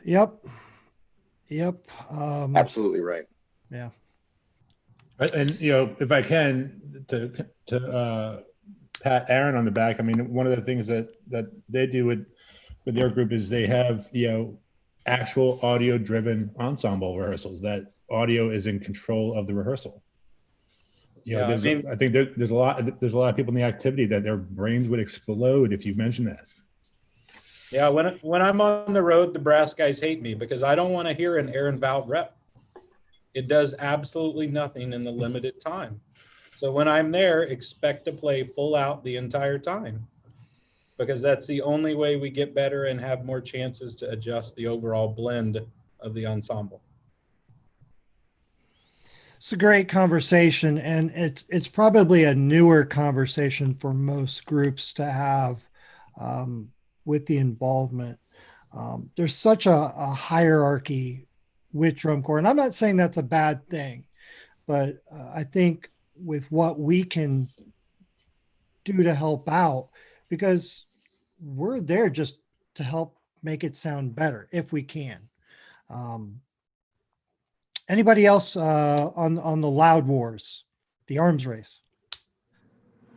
Yep. Absolutely right. Yeah. And, you know, if I can, to pat Aaron on the back, I mean, one of the things that they do with their group is they have, you know, actual audio driven ensemble rehearsals. That audio is in control of the rehearsal. You know, I think there's a lot of people in the activity that their brains would explode if you mention that. Yeah, when I'm on the road, the brass guys hate me because I don't want to hear an Aaron Valve rep. It does absolutely nothing in the limited time. So when I'm there, expect to play full out the entire time, because that's the only way we get better and have more chances to adjust the overall blend of the ensemble. It's a great conversation, and it's probably a newer conversation for most groups to have with the involvement. There's such a hierarchy with drum corps, and I'm not saying that's a bad thing, but I think with what we can do to help out, because we're there just to help make it sound better if we can. Anybody else on the loud wars, the arms race?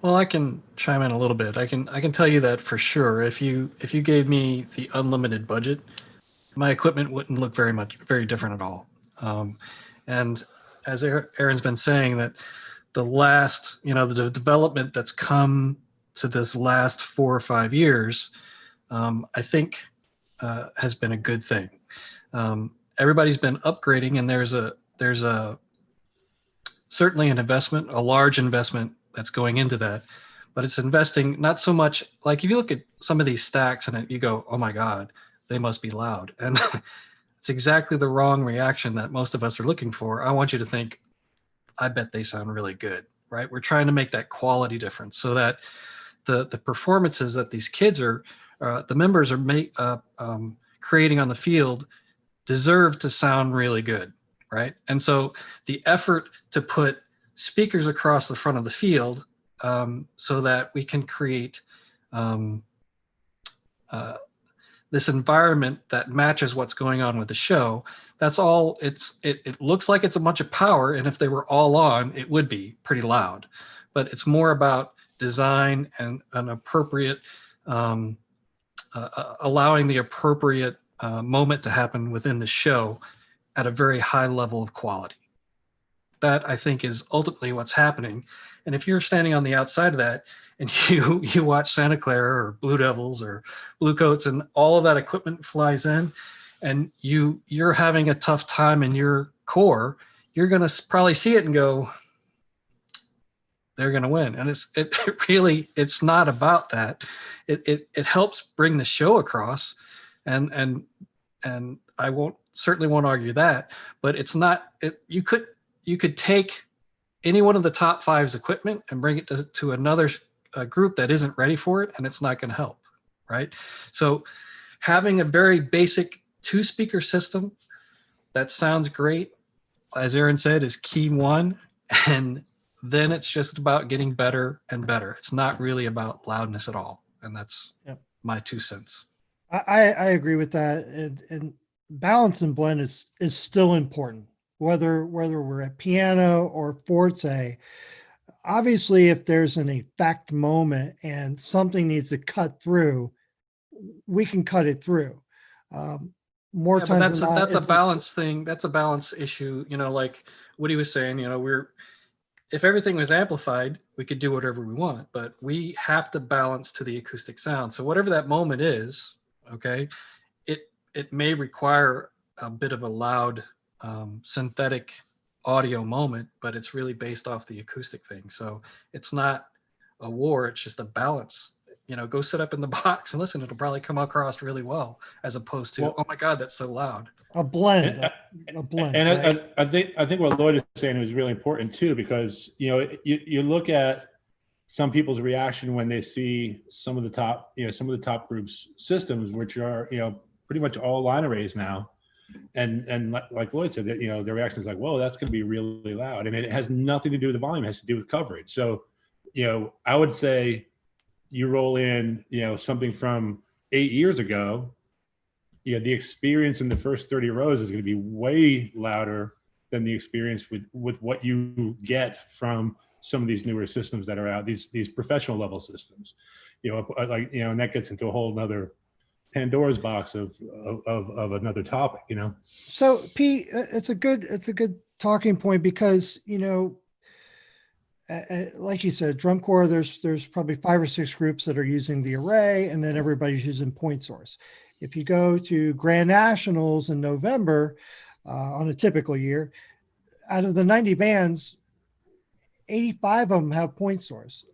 Well, I can chime in a little bit. I can tell you that for sure. If you gave me the unlimited budget, my equipment wouldn't look very different at all. And as Aaron's been saying, that the last, you know, the development that's come to this last 4 or 5 years, I think has been a good thing. Everybody's been upgrading, and there's a certainly an investment, a large investment that's going into that, but it's investing not so much like if you look at some of these stacks and you go, oh my God, they must be loud. And it's exactly the wrong reaction that most of us are looking for. I want you to think, I bet they sound really good, right? We're trying to make that quality difference so that the performances that these kids are, the members are creating on the field deserve to sound really good, right? And so the effort to put speakers across the front of the field so that we can create this environment that matches what's going on with the show, that's all. It looks like it's a bunch of power, and if they were all on, it would be pretty loud. But it's more about design and an appropriate, allowing the appropriate moment to happen within the show at a very high level of quality. That, I think, is ultimately what's happening. And if you're standing on the outside of that and you watch Santa Clara or Blue Devils or Bluecoats and all of that equipment flies in, and you're having a tough time in your core, you're going to probably see it and go, they're going to win. And it's not about that. It helps bring the show across, and I certainly won't argue that, but it's not. You could take any one of the top five's equipment and bring it to another group that isn't ready for it, and it's not going to help, right? So having a very basic 2-speaker system that sounds great, as Aaron said, is key one, and then it's just about getting better and better. It's not really about loudness at all, and that's my 2 cents. I agree with that, and balance and blend is still important. Whether we're at piano or forte, obviously, if there's an effect moment and something needs to cut through, we can cut it through. More times than not, that's a balance thing. That's a balance issue. Like Woody was saying, if everything was amplified, we could do whatever we want, but we have to balance to the acoustic sound. So whatever that moment is, okay, it may require a bit of a loud synthetic audio moment, but it's really based off the acoustic thing. So it's not a war, it's just a balance. Go sit up in the box and listen, it'll probably come across really well, as opposed to, oh my God, that's so loud. A blend. And right? I think what Lloyd is saying is really important too, because you look at some people's reaction when they see some of the top groups systems, which are pretty much all line arrays now. And like Lloyd said, that their reaction is like, whoa, that's going to be really loud, and it has nothing to do with the volume; it has to do with coverage. So, I would say you roll in, something from 8 years ago. The experience in the first 30 rows is going to be way louder than the experience with what you get from some of these newer systems that are out. These professional level systems, and that gets into a whole nother Pandora's box of another topic, So Pete, it's a good talking point, because like you said, drum corps, there's probably 5 or 6 groups that are using the array, and then everybody's using point source. If you go to Grand Nationals in November on a typical year, out of the 90 bands, 85 of them have point source.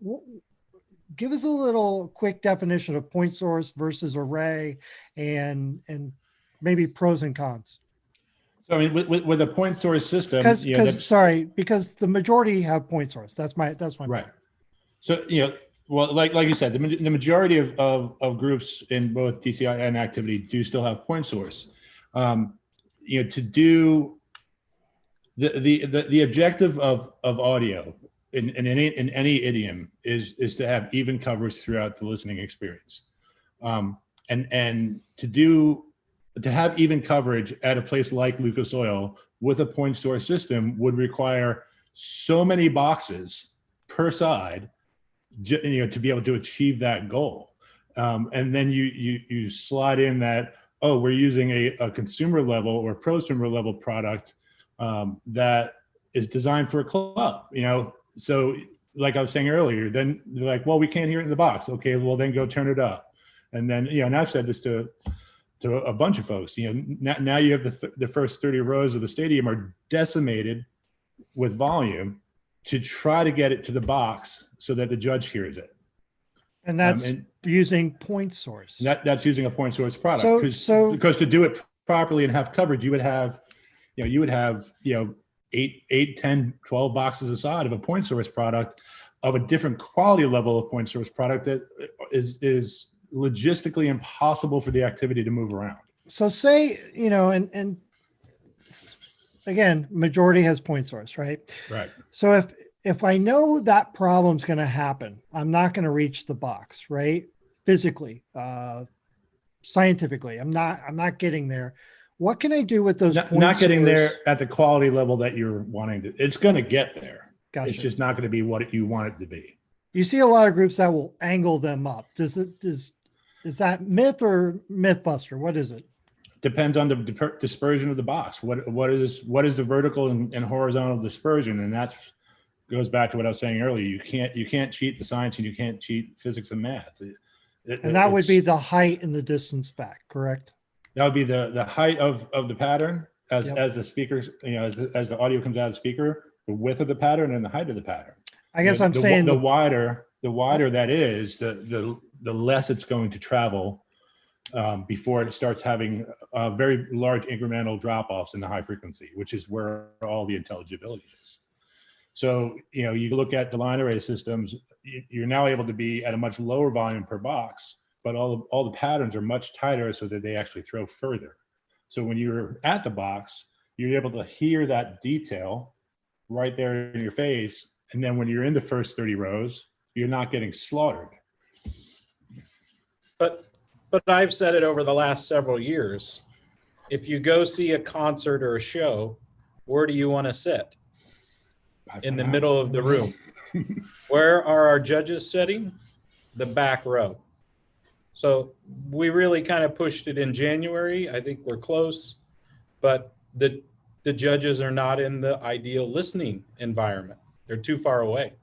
Give us a little quick definition of point source versus array, and maybe pros and cons. So I mean, with a point source system, because the majority have point source. That's my right. So well, like you said, the majority of groups in both DCI and activity do still have point source. To do the objective of audio in any idiom is to have even coverage throughout the listening experience, and to have even coverage at a place like Lucas Oil with a point source system would require so many boxes per side, to be able to achieve that goal. And then you slide in that, we're using a consumer level or prosumer level product that is designed for a club, So like I was saying earlier, then they're like, well, we can't hear it in the box. Okay, well then go turn it up. And then, and I've said this to a bunch of folks, now you have the first 30 rows of the stadium are decimated with volume to try to get it to the box so that the judge hears it. And that's using point source. That's using a point source product. Because to do it properly and have coverage, you would have 8, 10, 12 boxes aside of a point source product of a different quality level of point source product that is logistically impossible for the activity to move around. So say, and again, majority has point source, right? Right. So if I know that problem's going to happen, I'm not going to reach the box, right? Physically, scientifically, I'm not getting there. What can I do with those? Not getting there at the quality level that you're wanting to. It's going to get there. Gotcha. It's just not going to be what you want it to be. You see a lot of groups that will angle them up. Is that myth or mythbuster? What is it? Depends on the dispersion of the box. What is the vertical and horizontal dispersion, and that goes back to what I was saying earlier. You can't cheat the science, and you can't cheat physics and math. And that would be the height and the distance back, correct? That would be the height of the pattern as the speakers, as the audio comes out of the speaker, the width of the pattern and the height of the pattern. I guess I'm saying the wider that is, the less it's going to travel before it starts having very large incremental drop-offs in the high frequency, which is where all the intelligibility is. So, you look at the line array systems, you're now able to be at a much lower volume per box, but all the patterns are much tighter so that they actually throw further. So when you're at the box, you're able to hear that detail right there in your face. And then when you're in the first 30 rows, you're not getting slaughtered. But I've said it over the last several years. If you go see a concert or a show, where do you want to sit? In the middle of the room. Where are our judges sitting? The back row. So we really kind of pushed it in January. I think we're close, but the judges are not in the ideal listening environment. They're too far away.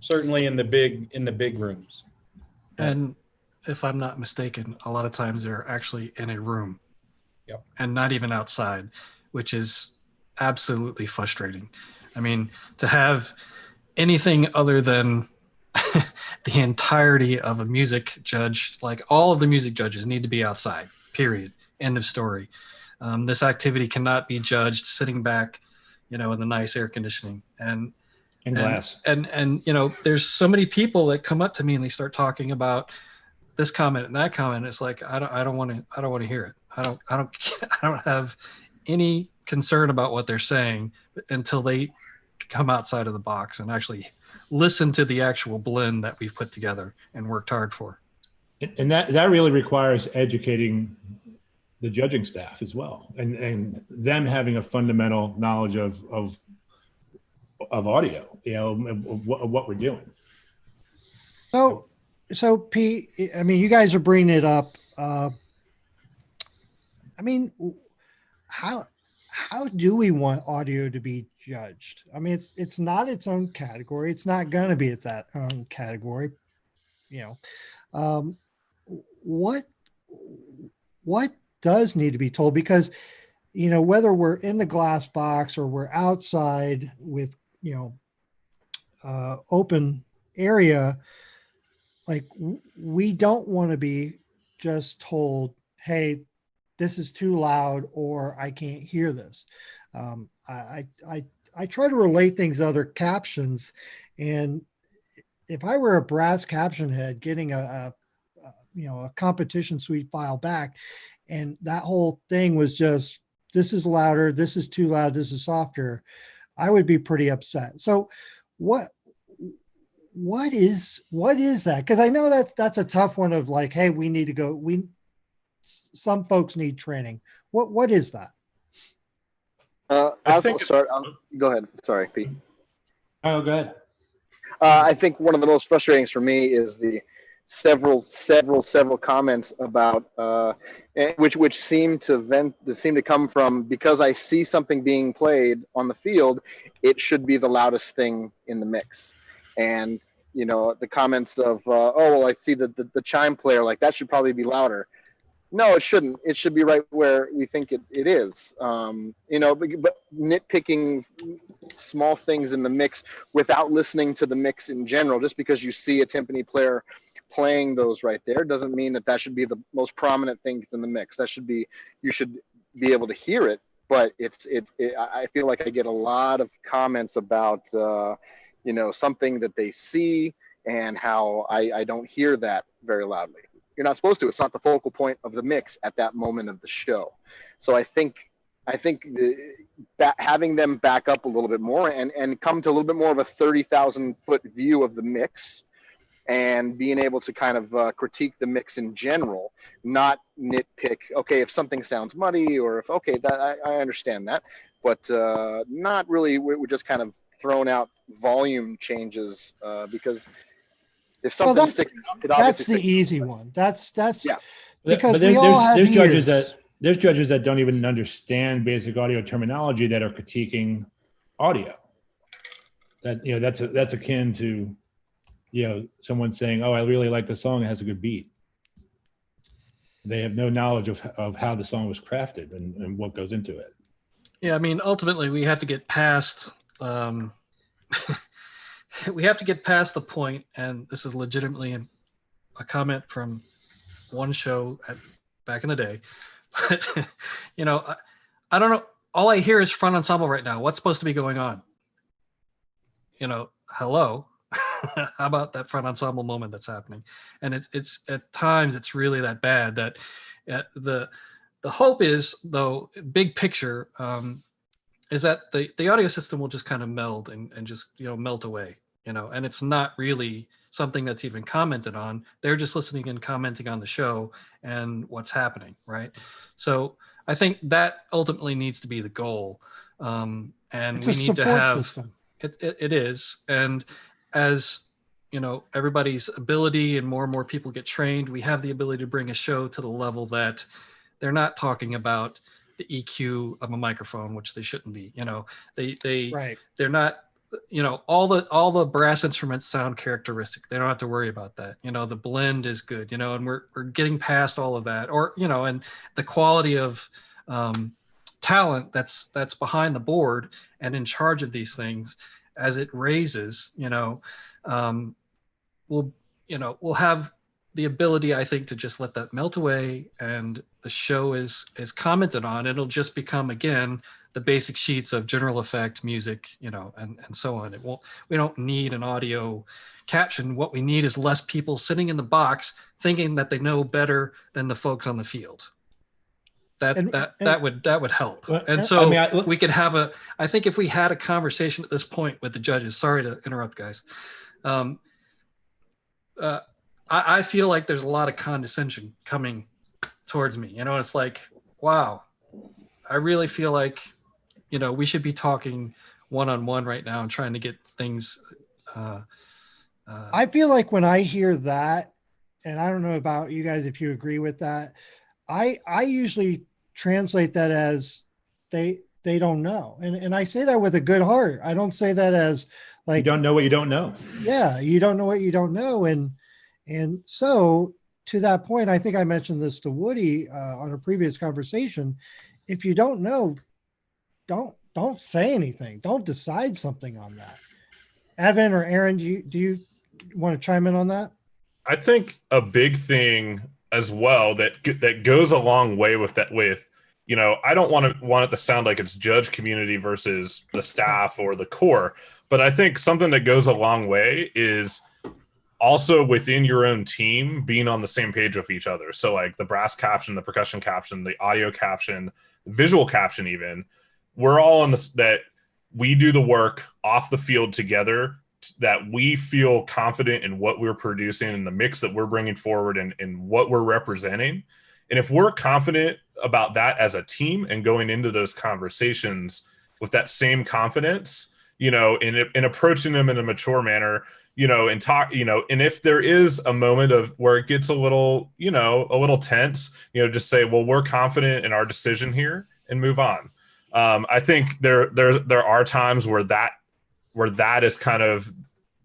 Certainly in the big rooms. And if I'm not mistaken, a lot of times they're actually in a room. Yep. And not even outside, which is absolutely frustrating. I mean, to have anything other than the entirety of a music judge, like all of the music judges need to be outside, period. End of story. This activity cannot be judged sitting back, in the nice air conditioning and glass. And there's so many people that come up to me and they start talking about this comment and that comment. It's like, I don't want to hear it. I don't have any concern about what they're saying until they come outside of the box and actually listen to the actual blend that we've put together and worked hard for. And that really requires educating the judging staff as well, and them having a fundamental knowledge of audio, of what we're doing. So Pete, I mean, you guys are bringing it up. I mean, how do we want audio to be judged? I mean, it's not its own category. It's not going to be its own category. What does need to be told? Because, whether we're in the glass box or we're outside with, open area, like we don't want to be just told, hey, this is too loud, or I can't hear this. I try to relate things to other captions, and if I were a brass caption head getting a competition suite file back, and that whole thing was just, this is louder, this is too loud, this is softer, I would be pretty upset. So what is that? Because I know that's a tough one of like, hey, we need to go, some folks need training. What is that? Go ahead. Sorry, Pete. Oh, go ahead. I think one of the most frustrating for me is the several comments about which seem to come from, because I see something being played on the field, it should be the loudest thing in the mix. And the comments of, oh, well, I see the chime player, like that should probably be louder. No, it shouldn't. It should be right where we think it is. But nitpicking small things in the mix without listening to the mix in general, just because you see a timpani player playing those right there, doesn't mean that should be the most prominent things in the mix. You should be able to hear it, but I feel like I get a lot of comments about, something that they see and how I don't hear that very loudly. You're not supposed to. It's not the focal point of the mix at that moment of the show. So I think that having them back up a little bit more and come to a little bit more of a 30,000 foot view of the mix, and being able to kind of critique the mix in general, not nitpick. Okay, if something sounds muddy, or if that I understand that, but not really. We're just kind of throwing out volume changes because. If something's sticking out, that's the easy one. That's yeah. Because there's judges that don't even understand basic audio terminology that are critiquing audio. That's akin to someone saying, "Oh, I really like the song; it has a good beat." They have no knowledge of how the song was crafted and what goes into it. Yeah, I mean, ultimately, we have to get past. We have to get past the point, and this is legitimately a comment from one show back in the day. But, I don't know. All I hear is front ensemble right now. What's supposed to be going on? Hello. How about that front ensemble moment that's happening? And it's at times it's really that bad that the hope is, though, big picture, is that the audio system will just kind of meld and just melt away. And it's not really something that's even commented on. They're just listening and commenting on the show and what's happening, right? So I think that ultimately needs to be the goal. And it's we a need to support have system. It is. And as everybody's ability and more people get trained, we have the ability to bring a show to the level that they're not talking about the EQ of a microphone, which they shouldn't be. They're not. All the brass instruments sound characteristic. They don't have to worry about that. The blend is good, and we're getting past all of that, and the quality of talent that's behind the board and in charge of these things as it raises, we'll have the ability, I think, to just let that melt away, and the show is commented on. It'll just become, again, the basic sheets of general effect music, and so on. We don't need an audio caption. What we need is less people sitting in the box thinking that they know better than the folks on the field. That would help. And so we could have I think if we had a conversation at this point with the judges, sorry to interrupt, guys. I feel like there's a lot of condescension coming towards me. It's like, wow, I really feel like, we should be talking one-on-one right now and trying to get things. I feel like when I hear that, and I don't know about you guys if you agree with that, I usually translate that as they don't know. And I say that with a good heart. I don't say that as like, you don't know what you don't know. Yeah, you don't know what you don't know. And so to that point, I think I mentioned this to Woody on a previous conversation. If you don't know, don't say anything. Don't decide something on that. Evan or Aaron, do you want to chime in on that? I think a big thing as well that goes a long way with that. I don't want it to sound like it's judge community versus the staff or the core, but I think something that goes a long way is also within your own team being on the same page with each other. So like the brass caption, the percussion caption, the audio caption, visual caption, even we're all on this, that we do the work off the field together, that we feel confident in what we're producing and the mix that we're bringing forward and what we're representing. And if we're confident about that as a team and going into those conversations with that same confidence, in approaching them in a mature manner, and talk, and if there is a moment of where it gets a little tense, just say, well, we're confident in our decision here and move on. I think there are times where that is kind of,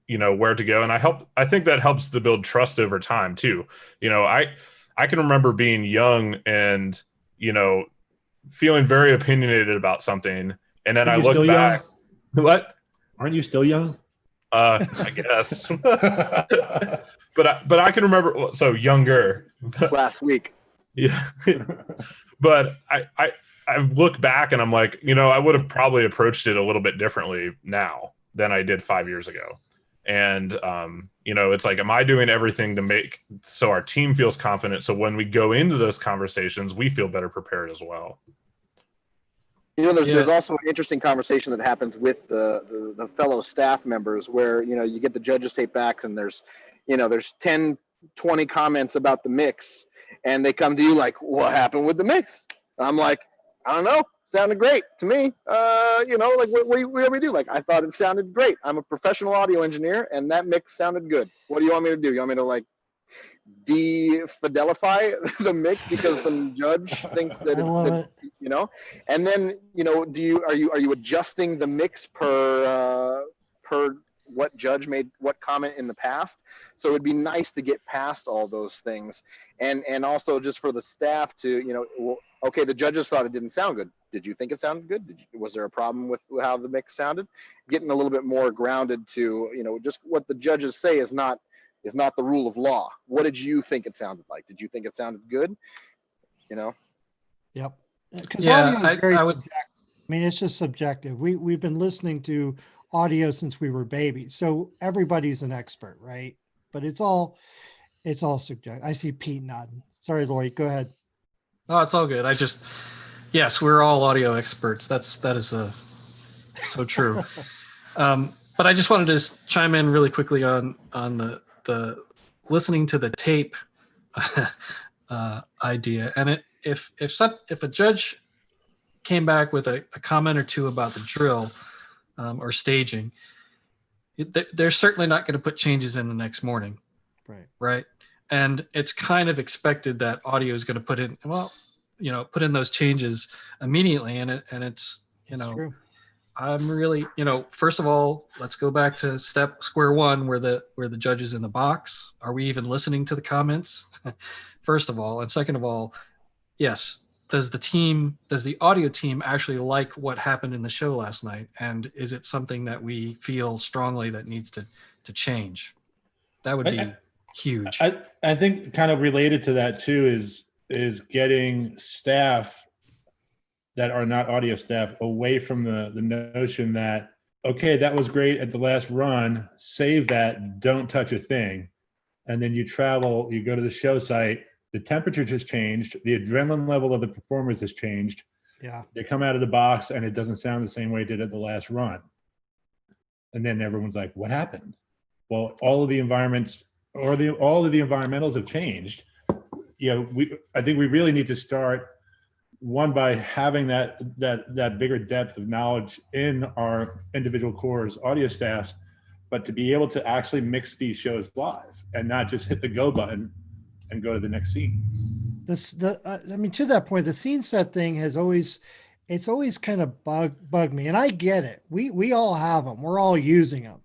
where to go. And I think that helps to build trust over time too. I can remember being young and, feeling very opinionated about something. And then I You're look still back. young? What? Aren't you still young? I guess. but I can remember, so younger. Last week. Yeah. But I look back and I'm like, I would have probably approached it a little bit differently now than I did 5 years ago. And, it's like, am I doing everything to make so our team feels confident? So when we go into those conversations, we feel better prepared as well. There's also an interesting conversation that happens with the fellow staff members where, you get the judges tape backs and there's 10, 20 comments about the mix and they come to you like, what happened with the mix? I'm like, I don't know. Sounded great to me. Like what do we do? Like, I thought it sounded great. I'm a professional audio engineer and that mix sounded good. What do you want me to do? You want me to like de-fidelify the mix because some judge thinks that, and then, are you adjusting the mix per what judge made what comment in the past? So it'd be nice to get past all those things. And also just for the staff to, okay, the judges thought it didn't sound good. Did you think it sounded good? Was there a problem with how the mix sounded? Getting a little bit more grounded to, just what the judges say is not the rule of law. What did you think it sounded like? Did you think it sounded good? Yep. Because audio is very subjective. I mean, it's just subjective. We've been listening to audio since we were babies, so everybody's an expert, right? But it's all subjective. I see Pete nodding. Sorry, Lloyd, go ahead. Oh, it's all good. Yes, we're all audio experts. That is so true. But I just wanted to chime in really quickly on the listening to the tape idea. And if a judge came back with a comment or two about the drill or staging, they're certainly not going to put changes in the next morning. Right. And it's kind of expected that audio is going to put in those changes immediately. And it's, true. I'm really, first of all, let's go back to square one where the judge is in the box. Are we even listening to the comments? First of all, and second of all, yes. Does the audio team actually like what happened in the show last night? And is it something that we feel strongly that needs to change? That would be huge. I think kind of related to that too is getting staff that are not audio staff away from the notion that, okay, that was great at the last run, save that, don't touch a thing. And then you travel, you go to the show site, the temperature just changed, the adrenaline level of the performers has changed. Yeah. They come out of the box and it doesn't sound the same way it did at the last run. And then everyone's like, what happened? Well, all of the environments or all of the environmentals have changed. I think we really need to start one by having that bigger depth of knowledge in our individual corps, audio staffs, but to be able to actually mix these shows live and not just hit the go button and go to the next scene. To that point, the scene set thing has always kind of bugged me, and I get it. We all have them. We're all using them.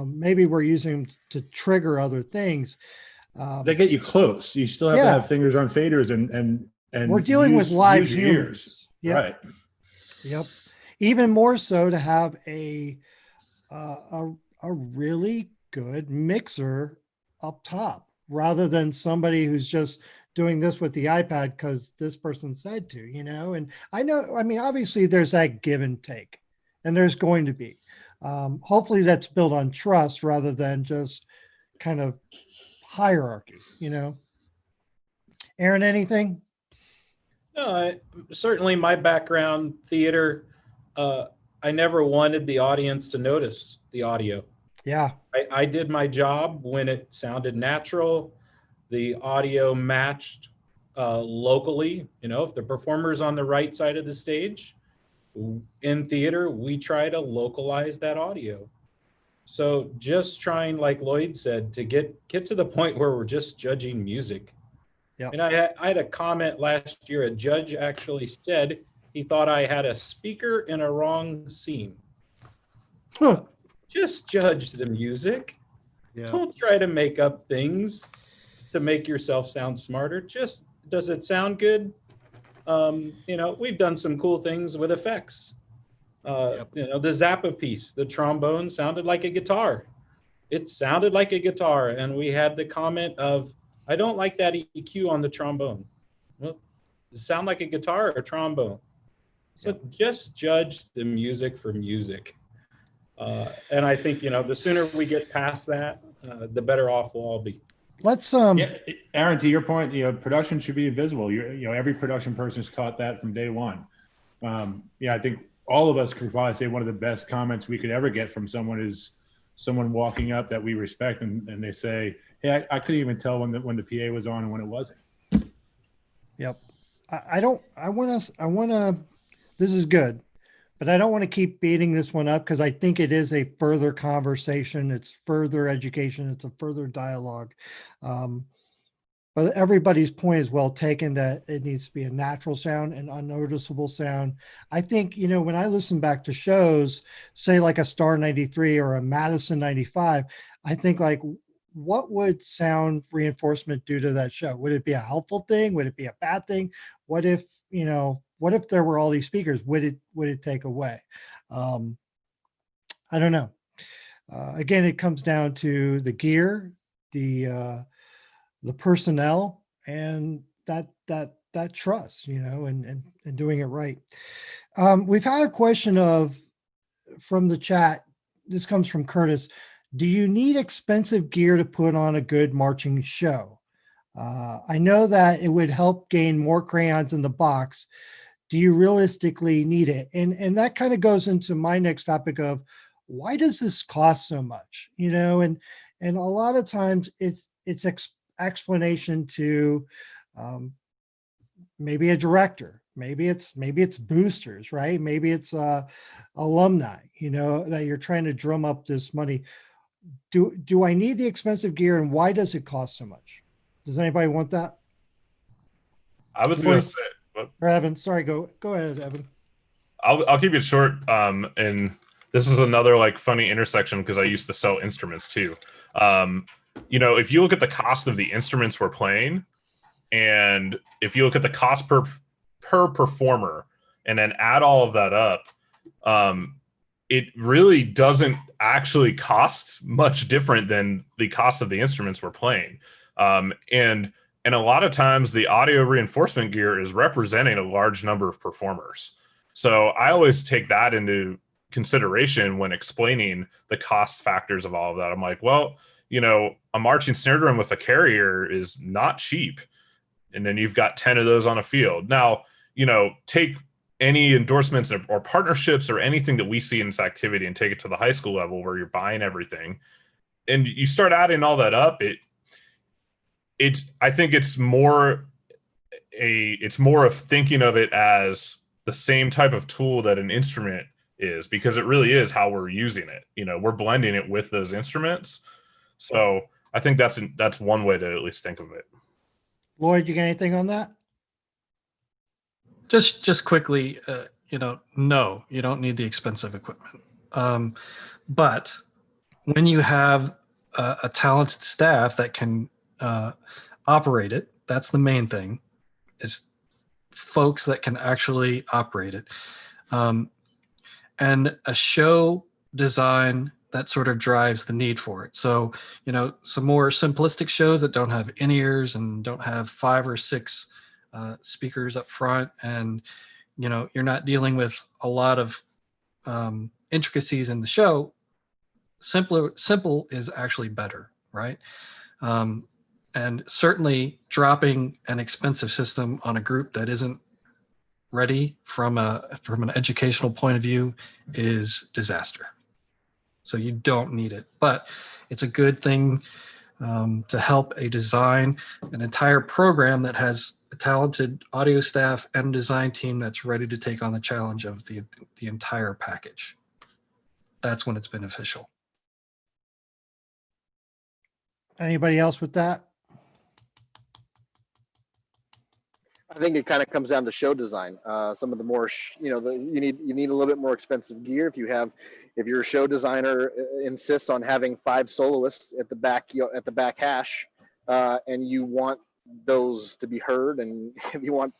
Maybe we're using them to trigger other things. They get you close. You still have to have fingers on faders and we're dealing with live humans. Yep. Right. Yep. Even more so to have a really good mixer up top, rather than somebody who's just doing this with the iPad because this person said to, and obviously there's that give and take, and there's going to be, hopefully that's built on trust rather than just kind of hierarchy, Aaron, anything? No, certainly my background, theater, I never wanted the audience to notice the audio. Yeah. I did my job when it sounded natural. The audio matched locally. If the performer's on the right side of the stage, in theater, we try to localize that audio. So just trying, like Lloyd said, to get to the point where we're just judging music. Yeah. And I had a comment last year, a judge actually said he thought I had a speaker in a wrong scene. Huh. just judge the music. Yeah. Don't try to make up things to make yourself sound smarter. Just, does it sound good? You know, we've done some cool things with effects. You know, the Zappa piece, the trombone sounded like a guitar. It sounded like a guitar. And we had the comment of, I don't like that EQ on the trombone. Well, does it sound like a guitar or a trombone? So just judge the music for music. And I think, you know, the sooner we get past that, the better off we'll all be. Let's Yeah, Aaron, to your point, you know, production should be invisible. You know, every production person's taught that from day one. Yeah, I think all of us could probably say one of the best comments we could ever get from someone is someone walking up that we respect, and they say, "Hey, I couldn't even tell when the PA was on and when it wasn't." Yep. I want to, this is good, but I don't want to keep beating this one up because I think it is a further conversation. It's further education. It's a further dialogue. But everybody's point is well taken that it needs to be a natural sound and unnoticeable sound. I think, you know, when I listen back to shows, say like a Star 93 or a Madison 95, I think like, what would sound reinforcement do to that show? Would it be a helpful thing? Would it be a bad thing? What if, you know, what if there were all these speakers? Would it take away? I don't know. Again, it comes down to the gear, the personnel, and that trust, you know, and doing it right. We've had a question from the chat. This comes from Curtis. Do you need expensive gear to put on a good marching show? I know that it would help gain more crayons in the box. Do you realistically need it? And that kind of goes into my next topic of why does this cost so much? You know, and a lot of times it's explanation to maybe a director, maybe it's boosters, right? Maybe it's alumni, you know, that you're trying to drum up this money. Do I need the expensive gear, and why does it cost so much? Does anybody want that? I was going to say, or Evan, sorry, go ahead, Evan. I'll keep it short. And this is another like funny intersection because I used to sell instruments too. You know, if you look at the cost of the instruments we're playing, and if you look at the cost per performer, and then add all of that up, it really doesn't actually cost much different than the cost of the instruments we're playing. And a lot of times the audio reinforcement gear is representing a large number of performers. So I always take that into consideration when explaining the cost factors of all of that. I'm like, well, you know, a marching snare drum with a carrier is not cheap. And then you've got 10 of those on a field. Now, you know, take any endorsements or partnerships or anything that we see in this activity and take it to the high school level where you're buying everything and you start adding all that up. I think it's more of thinking of it as the same type of tool that an instrument is, because it really is how we're using it. You know, we're blending it with those instruments. So I think that's one way to at least think of it. Lloyd, you got anything on that? Just quickly, you know, no, you don't need the expensive equipment. But when you have a talented staff that can operate it, that's the main thing, is folks that can actually operate it. And a show design that sort of drives the need for it. So, you know, some more simplistic shows that don't have in-ears and don't have 5 or 6 speakers up front, and you know, you're not dealing with a lot of intricacies in the show. Simple is actually better, right? And certainly dropping an expensive system on a group that isn't ready from an educational point of view is disaster. So you don't need it, but it's a good thing to help design an entire program that has a talented audio staff and design team that's ready to take on the challenge of the entire package. That's when it's beneficial. Anybody else with that? I think it kind of comes down to show design. Some of the more, you need a little bit more expensive gear. If your show designer insists on having 5 soloists at the back hash, and you want those to be heard, and if you want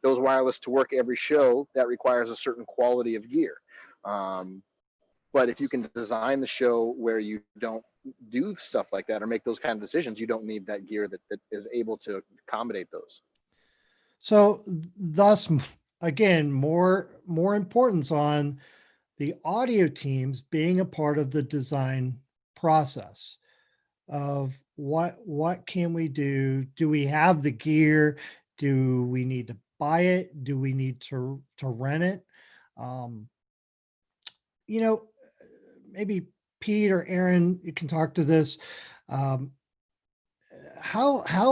those wireless to work every show, that requires a certain quality of gear. But if you can design the show where you don't do stuff like that or make those kind of decisions, you don't need that gear that is able to accommodate those. So thus, again, more importance on the audio teams being a part of the design process of what can we do? Do we have the gear? Do we need to buy it? Do we need to rent it? Maybe Pete or Aaron, you can talk to this. How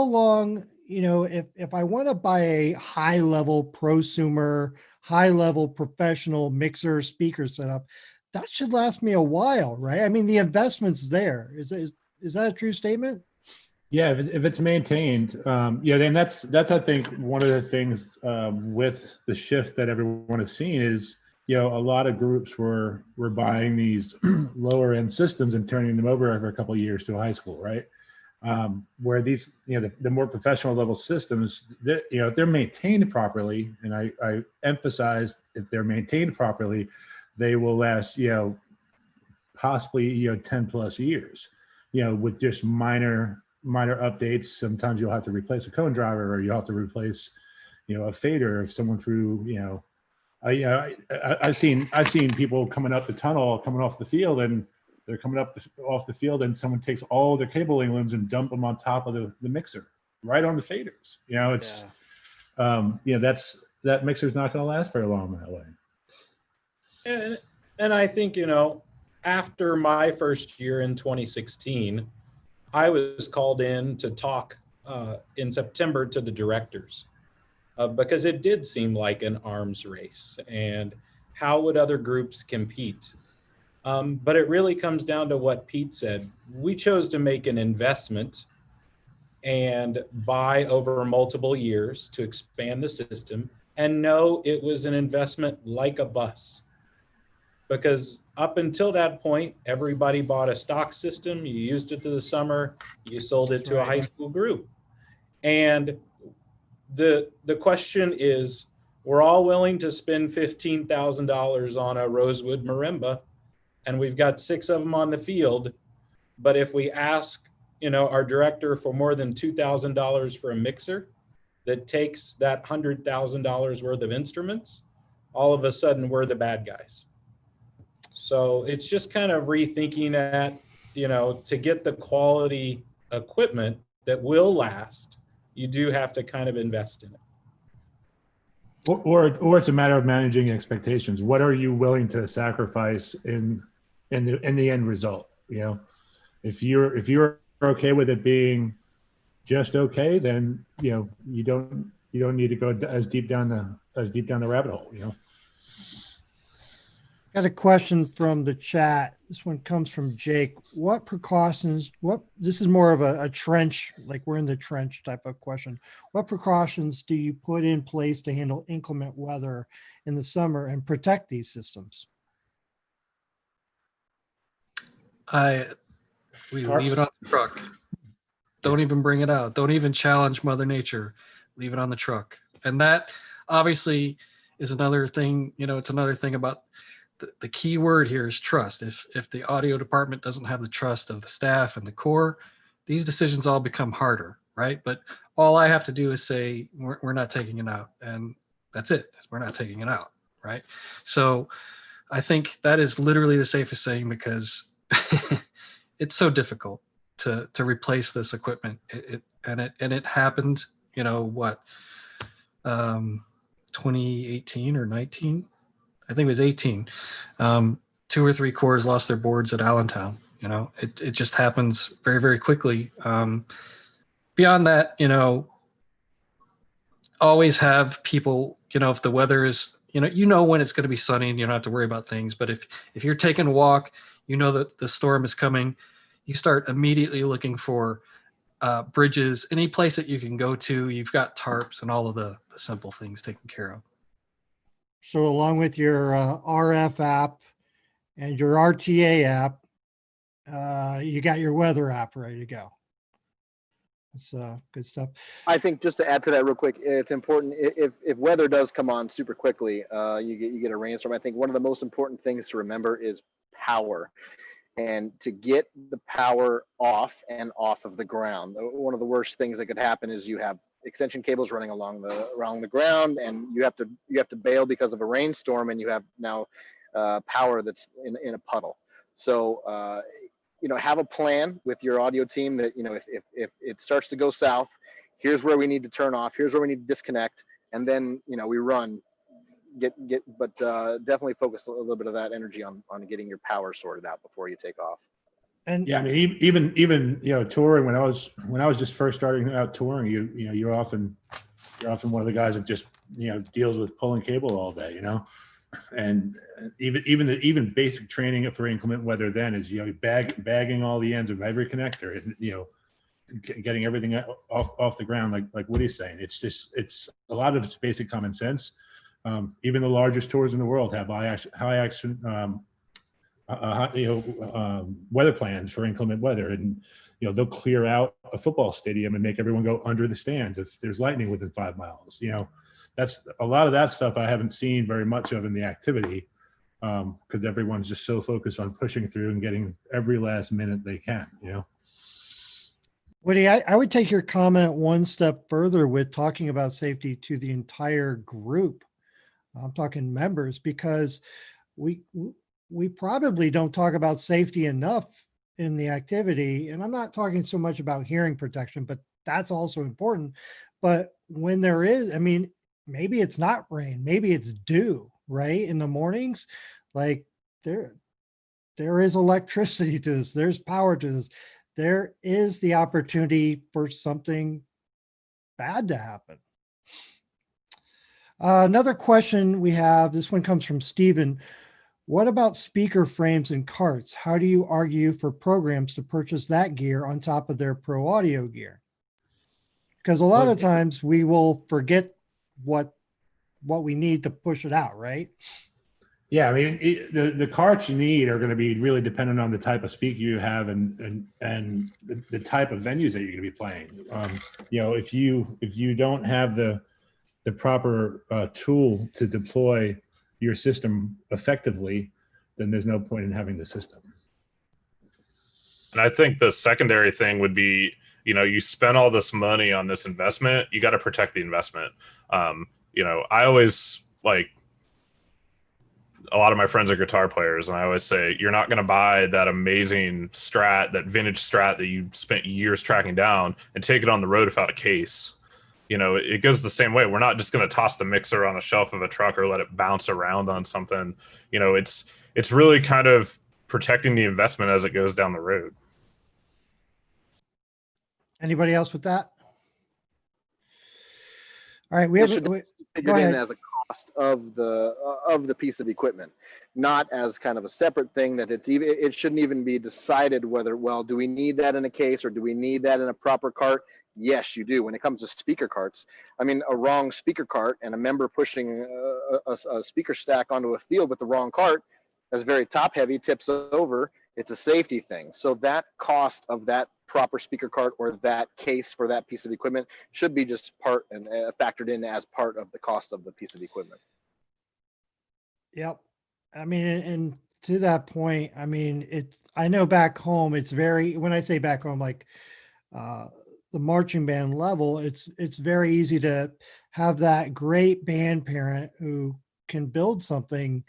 long, if I want to buy a high level prosumer, high level professional mixer speaker setup, that should last me a while, right? I mean, the investment's there. Is that a true statement? Yeah, if it's maintained, then that's I think one of the things with the shift that everyone has seen is, a lot of groups were buying these lower end systems and turning them over every couple of years to a high school, right? Where these, the more professional level systems, they're maintained properly, and I emphasize if they're maintained properly, they will last, possibly 10 plus years, with just minor updates. Sometimes you'll have to replace a cone driver, or you'll have to replace, a fader if someone threw, I've seen people coming up the tunnel, coming off the field, and they're coming off the field, and someone takes all their cabling looms and dump them on top of the mixer, right on the faders. That mixer's not going to last very long that way. And I think, after my first year in 2016, I was called in to talk in September to the directors. Because it did seem like an arms race, and how would other groups compete? But it really comes down to what Pete said. We chose to make an investment and buy over multiple years to expand the system, and know it was an investment like a bus. Because up until that point, everybody bought a stock system, you used it through the summer, you sold it to a high school group. And the question is, we're all willing to spend $15,000 on a Rosewood marimba, and we've got 6 of them on the field. But if we ask, our director for more than $2,000 for a mixer that takes that $100,000 worth of instruments, all of a sudden we're the bad guys. So it's just kind of rethinking that, to get the quality equipment that will last, you do have to kind of invest in it. Or it's a matter of managing expectations. What are you willing to sacrifice in the end result? If you're okay with it being just okay, then you don't need to go as deep down the rabbit hole. Got a question from the chat. This one comes from Jake. What precautions, this is more of a trench, like we're in the trench type of question. What precautions do you put in place to handle inclement weather in the summer and protect these systems? We leave it on the truck. Don't even bring it out. Don't even challenge Mother Nature. Leave it on the truck. And that obviously is another thing, it's another thing about the key word here is trust. If the audio department doesn't have the trust of the staff and the core, these decisions all become harder, right? But all I have to do is say, we're not taking it out, and that's it. We're not taking it out, right? So I think that is literally the safest saying, because it's so difficult to replace this equipment. It happened, 2018 or 19? I think it was 18. 2 or 3 cores lost their boards at Allentown. It just happens very, very quickly. Beyond that, always have people, if the weather is, when it's going to be sunny and you don't have to worry about things. But if you're taking a walk, that the storm is coming, you start immediately looking for bridges, any place that you can go to, you've got tarps and all of the simple things taken care of. So along with your RF app and your RTA app, you got your weather app ready to go. That's good stuff. I think just to add to that real quick, it's important if weather does come on super quickly, you get a rainstorm. I think one of the most important things to remember is power, and to get the power off and off of the ground. One of the worst things that could happen is you have extension cables running along the ground, and you have to bail because of a rainstorm, and you have now power that's in a puddle. So have a plan with your audio team that, if it starts to go south, here's where we need to turn off, here's where we need to disconnect, and then, we run, but definitely focus a little bit of that energy on getting your power sorted out before you take off. And Yeah, I mean, even touring, when I was just first starting out touring, you're often one of the guys that just deals with pulling cable all day, and even basic training for inclement weather then is bagging all the ends of every connector, and getting everything off the ground, like Woody's saying. It's a lot of it's basic common sense. Even the largest tours in the world have high action weather plans for inclement weather, and they'll clear out a football stadium and make everyone go under the stands if there's lightning within 5 miles. That's a lot of that stuff I haven't seen very much of in the activity, because everyone's just so focused on pushing through and getting every last minute they can. Woody, I would take your comment one step further with talking about safety to the entire group. I'm talking members, because we probably don't talk about safety enough in the activity. And I'm not talking so much about hearing protection, but that's also important. But when there is, maybe it's not rain, maybe it's dew, right? In the mornings, like there is electricity to this, there's power to this. There is the opportunity for something bad to happen. Another question we have, this one comes from Steven. What about speaker frames and carts? How do you argue for programs to purchase that gear on top of their pro audio gear? Because a lot of times we will forget what we need to push it out, right? Yeah, the carts you need are going to be really dependent on the type of speaker you have and the type of venues that you're going to be playing. If you don't have the proper tool to deploy your system effectively, then there's no point in having the system. And I think the secondary thing would be, you spend all this money on this investment, you got to protect the investment. I always a lot of my friends are guitar players, and I always say, you're not going to buy that amazing Strat, that vintage Strat that you spent years tracking down, and take it on the road without a case. It goes the same way. We're not just going to toss the mixer on a shelf of a truck or let it bounce around on something. It's really kind of protecting the investment as it goes down the road. Anybody else with that? All right, figured in as a cost of the piece of equipment, not as kind of a separate thing that it shouldn't even be decided whether, do we need that in a case or do we need that in a proper cart? Yes, you do. When it comes to speaker carts, a wrong speaker cart and a member pushing a speaker stack onto a field with the wrong cart that's very top heavy, tips over. It's a safety thing. So that cost of that proper speaker cart or that case for that piece of equipment should be just part and factored in as part of the cost of the piece of equipment. Yep. And to that point, I know back home, it's very, when I say back home, the marching band level, it's very easy to have that great band parent who can build something.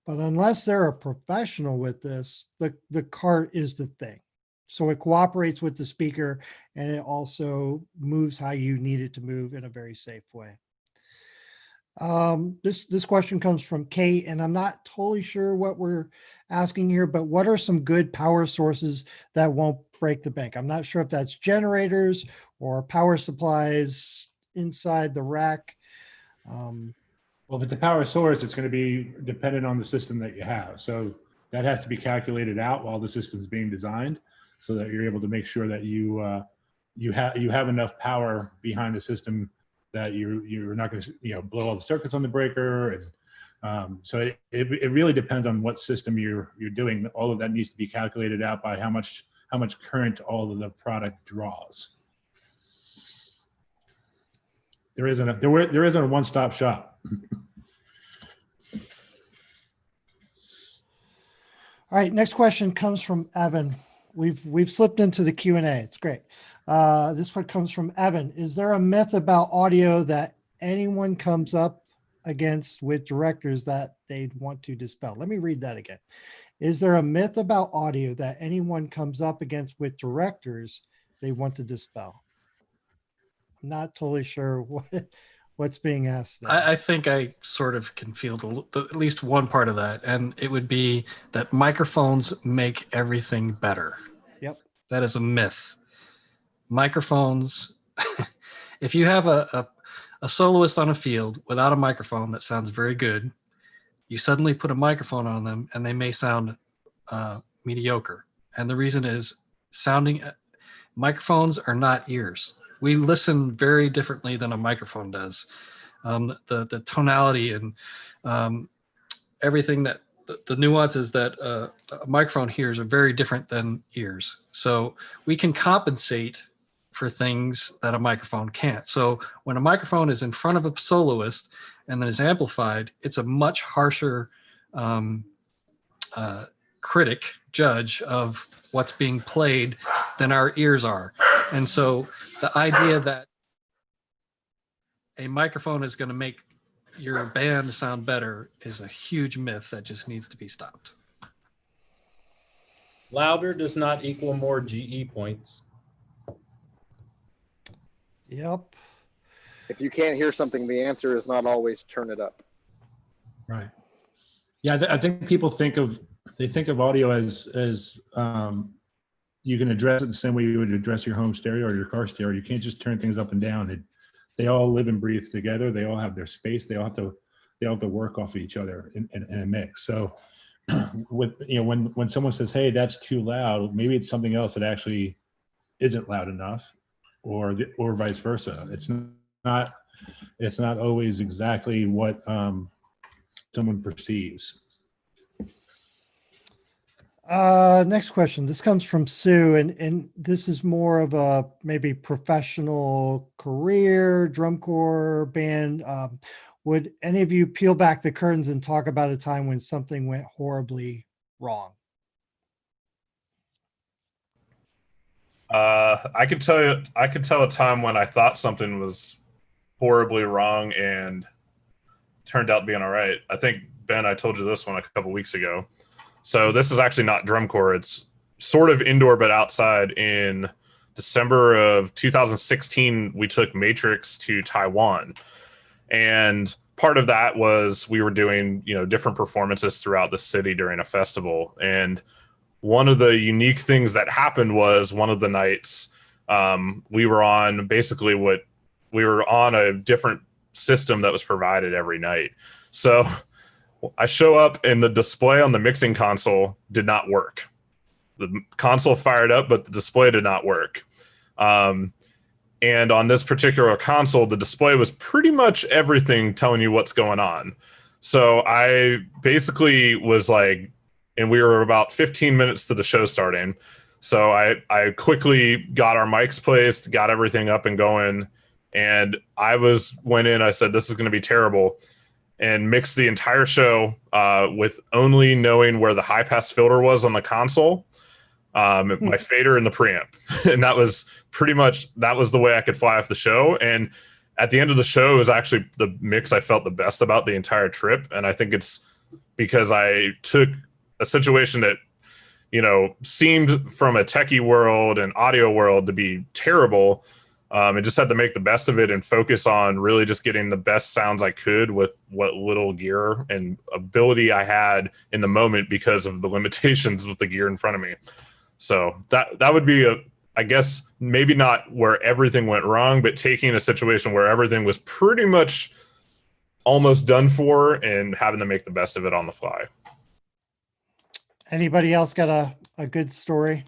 But unless they're a professional with this, the cart is the thing. So it cooperates with the speaker, and it also moves how you need it to move in a very safe way. This question comes from Kate, and I'm not totally sure what we're asking here, but what are some good power sources that won't break the bank? I'm not sure if that's generators or power supplies inside the rack. Well, if it's a power source, it's going to be dependent on the system that you have. So that has to be calculated out while the system's being designed. so that you're able to make sure that you have enough power behind the system that you're not going to blow all the circuits on the breaker. And so it really depends on what system you're doing. All of that needs to be calculated out by how much current all of the product draws. There isn't a one-stop shop. All right, next question comes from Evan. We've slipped into the Q&A. It's great. This one comes from Evan. Is there a myth about audio that anyone comes up against with directors that they'd want to dispel? Let me read that again. Is there a myth about audio that anyone comes up against with directors they want to dispel? I'm not totally sure what's being asked there. I think I sort of can feel at least one part of that, and it would be that microphones make everything better. Yep. That is a myth. Microphones, if you have a soloist on a field without a microphone that sounds very good, you suddenly put a microphone on them and they may sound mediocre. And the reason is microphones are not ears. We listen very differently than a microphone does. The tonality and everything that the nuances that a microphone hears are very different than ears. So we can compensate for things that a microphone can't. So when a microphone is in front of a soloist and then is amplified, it's a much harsher judge of what's being played than our ears are. And so the idea that a microphone is going to make your band sound better is a huge myth that just needs to be stopped. Louder does not equal more GE points. Yep. If you can't hear something, the answer is not always turn it up. Right. Yeah, I think people think of audio as you can address it the same way you would address your home stereo or your car stereo. You can't just turn things up and down. They all live and breathe together. They all have their space. They all have to work off of each other in a mix. So when someone says, "Hey, that's too loud," maybe it's something else that actually isn't loud enough, or vice versa. It's not always exactly what someone perceives. Next question. This comes from Sue, and this is more of a maybe professional career, drum corps band. Would any of you peel back the curtains and talk about a time when something went horribly wrong? I could tell a time when I thought something was horribly wrong and turned out being all right. I think, Ben, I told you this one a couple weeks ago. So this is actually not drum corps. It's sort of indoor, but outside. In December of 2016, we took Matrix to Taiwan. And part of that was we were doing, different performances throughout the city during a festival. And one of the unique things that happened was one of the nights we were on a different system that was provided every night. So I show up and the display on the mixing console did not work. The console fired up, but the display did not work. And on this particular console, the display was pretty much everything telling you what's going on. So I basically was like, and we were about 15 minutes to the show starting. So I quickly got our mics placed, got everything up and going. And I said, this is going to be terrible. And mixed the entire show with only knowing where the high pass filter was on the console, my fader and the preamp. And that was the way I could fly off the show. And at the end of the show, it was actually the mix I felt the best about the entire trip. And I think it's because I took a situation that, seemed from a techie world and audio world to be terrible, and just had to make the best of it and focus on really just getting the best sounds I could with what little gear and ability I had in the moment because of the limitations with the gear in front of me. So that would be I guess maybe not where everything went wrong, but taking a situation where everything was pretty much almost done for and having to make the best of it on the fly. Anybody else got a good story?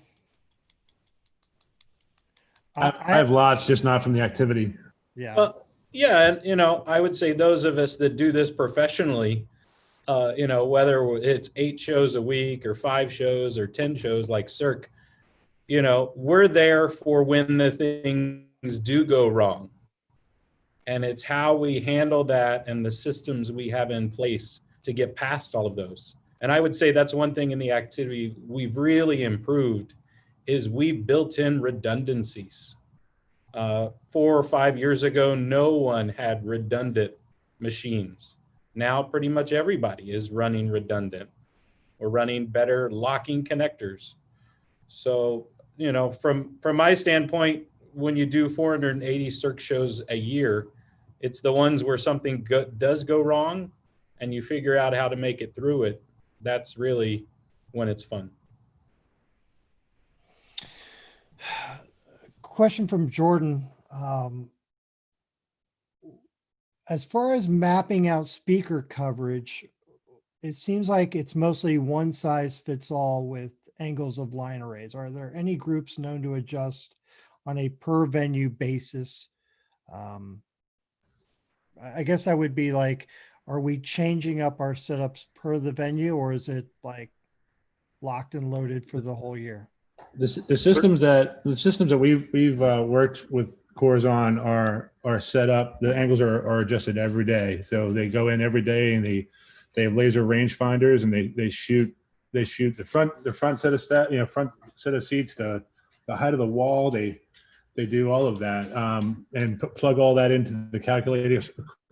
I have lots, just not from the activity. Yeah. Well, yeah, and I would say those of us that do this professionally, whether it's 8 shows a week or 5 shows or 10 shows like Cirque, we're there for when the things do go wrong. And it's how we handle that and the systems we have in place to get past all of those. And I would say that's one thing in the activity we've really improved is we've built in redundancies. 4 or 5 years ago, no one had redundant machines. Now pretty much everybody is running redundant or running better locking connectors. So, from my standpoint, when you do 480 Cirque shows a year, it's the ones where something does go wrong and you figure out how to make it through it. That's really when it's fun. Question from Jordan. As far as mapping out speaker coverage, it seems like it's mostly one size fits all with angles of line arrays. Are there any groups known to adjust on a per venue basis? I guess that would be like, are we changing up our setups per the venue, or is it like locked and loaded for the whole year? The systems that we've worked with cores on are set up. The angles are adjusted every day, so they go in every day and they have laser rangefinders and they shoot the front set of front set of seats, the height of the wall. They do all of that and plug all that into the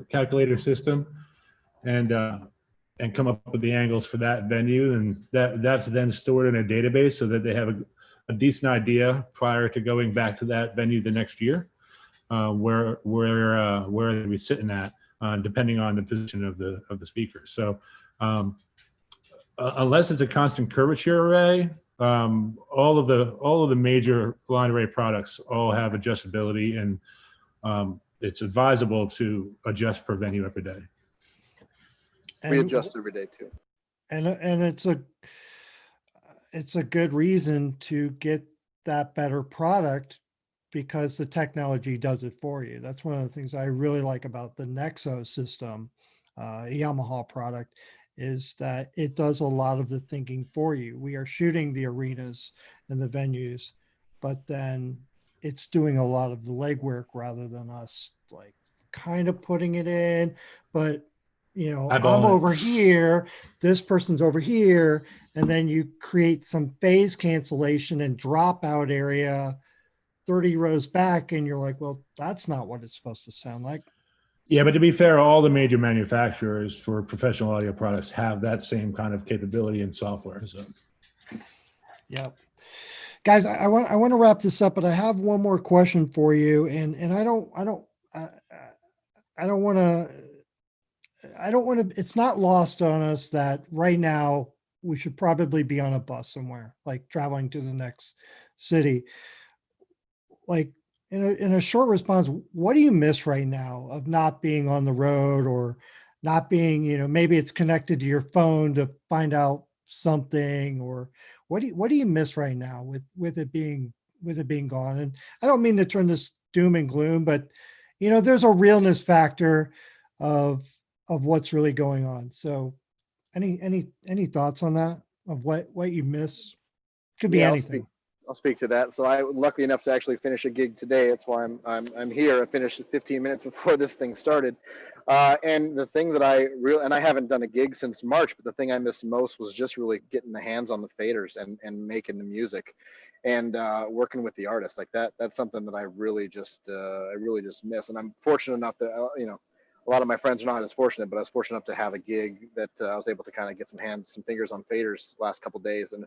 calculator system and come up with the angles for that venue, and that's then stored in a database so that they have a decent idea prior to going back to that venue the next year, where they'll be sitting at, depending on the position of the speakers. So unless it's a constant curvature array, all of the major line array products all have adjustability, and it's advisable to adjust per venue every day. We adjust every day too. And it's a good reason to get that better product because the technology does it for you. That's one of the things I really like about the Nexo system, Yamaha product, is that it does a lot of the thinking for you. We are shooting the arenas and the venues, but then it's doing a lot of the legwork rather than us like kind of putting it in. But I'm over here, this person's over here, and then you create some phase cancellation and dropout area 30 rows back, and you're like, well, that's not what it's supposed to sound like. Yeah, but to be fair, all the major manufacturers for professional audio products have that same kind of capability in software. So, yeah, guys, I want to wrap this up, but I have one more question for you, and I don't want to. It's not lost on us that right now we should probably be on a bus somewhere, like traveling to the next city. Like in a short response, what do you miss right now of not being on the road or not being, maybe it's connected to your phone to find out something, or what do you miss right now with it being gone? And I don't mean to turn this doom and gloom, but there's a realness factor of what's really going on. So any thoughts on that, of what you miss? Could be anything. I'll speak to that. So I was lucky enough to actually finish a gig today. That's why I'm here. I finished 15 minutes before this thing started. And the thing that I haven't done a gig since March, but the thing I missed most was just really getting the hands on the faders and making the music and working with the artists like that. That's something that I really just miss. And I'm fortunate enough that, a lot of my friends are not as fortunate, but I was fortunate enough to have a gig that I was able to kind of get some fingers on faders last couple of days. And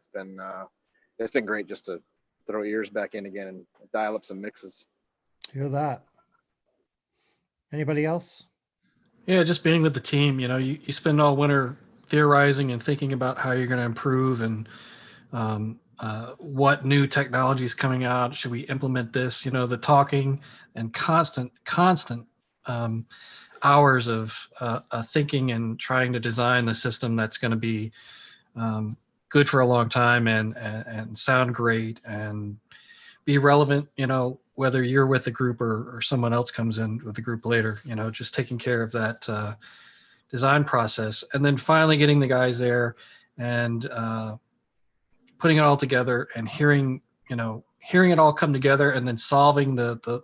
it's been great just to throw ears back in again and dial up some mixes. Hear that. Anybody else? Yeah, just being with the team. You spend all winter theorizing and thinking about how you're going to improve and what new technology is coming out. Should we implement this? The talking and constant hours of thinking and trying to design the system that's going to be good for a long time and sound great and be relevant, whether you're with the group or someone else comes in with the group later, just taking care of that design process. And then finally getting the guys there and putting it all together and hearing it all come together and then solving the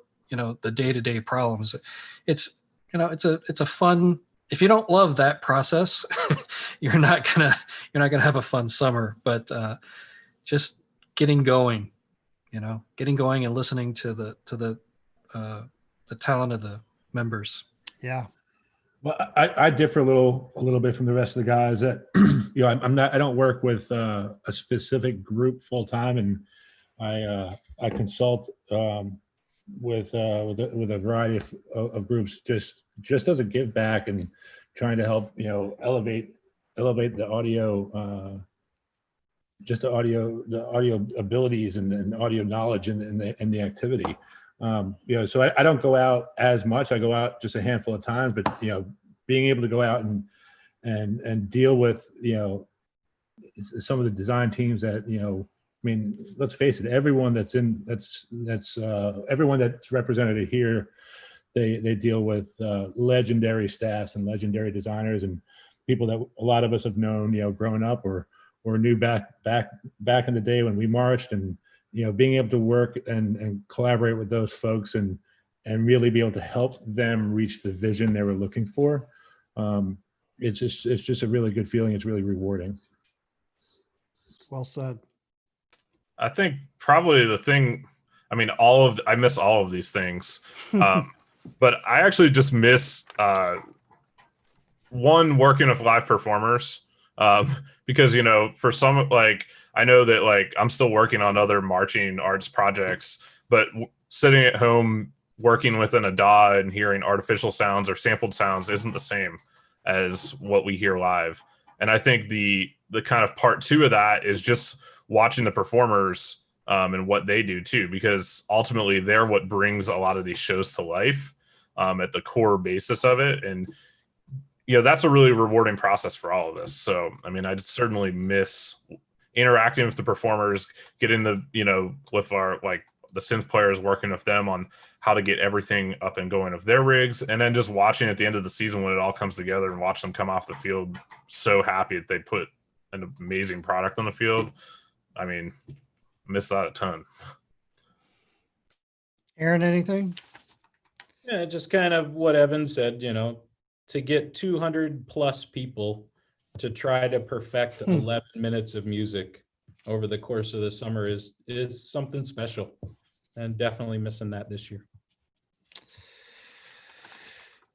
day-to-day problems. It's a fun, if you don't love that process, you're not gonna have a fun summer, but just getting going and listening to the talent of the members. Yeah. Well, I differ a little bit from the rest of the guys that, I don't work with a specific group full time, and I consult with a variety of groups just as a give back and trying to help elevate the audio the audio abilities and audio knowledge in the activity. So I don't go out as much. I go out just a handful of times, but being able to go out and deal with some of the design teams that let's face it, everyone that's everyone that's represented here, they deal with legendary staffs and legendary designers and people that a lot of us have known growing up or knew back in the day when we marched, and being able to work and collaborate with those folks and really be able to help them reach the vision they were looking for. It's just a really good feeling. It's really rewarding. Well said. I think probably the thing, I miss all of these things. But I actually just miss one, working with live performers. Because, for some, I know that I'm still working on other marching arts projects, but sitting at home working within a DAW and hearing artificial sounds or sampled sounds isn't the same as what we hear live. And I think the kind of part two of that is just watching the performers and what they do too, because ultimately they're what brings a lot of these shows to life at the core basis of it. And that's a really rewarding process for all of us. So, I'd certainly miss interacting with the performers, getting with our, the synth players, working with them on how to get everything up and going of their rigs. And then just watching at the end of the season when it all comes together and watch them come off the field so happy that they put an amazing product on the field. Miss that a ton. Aaron, anything? Yeah, just kind of what Evan said, to get 200 plus people to try to perfect 11 minutes of music over the course of the summer is something special, and definitely missing that this year.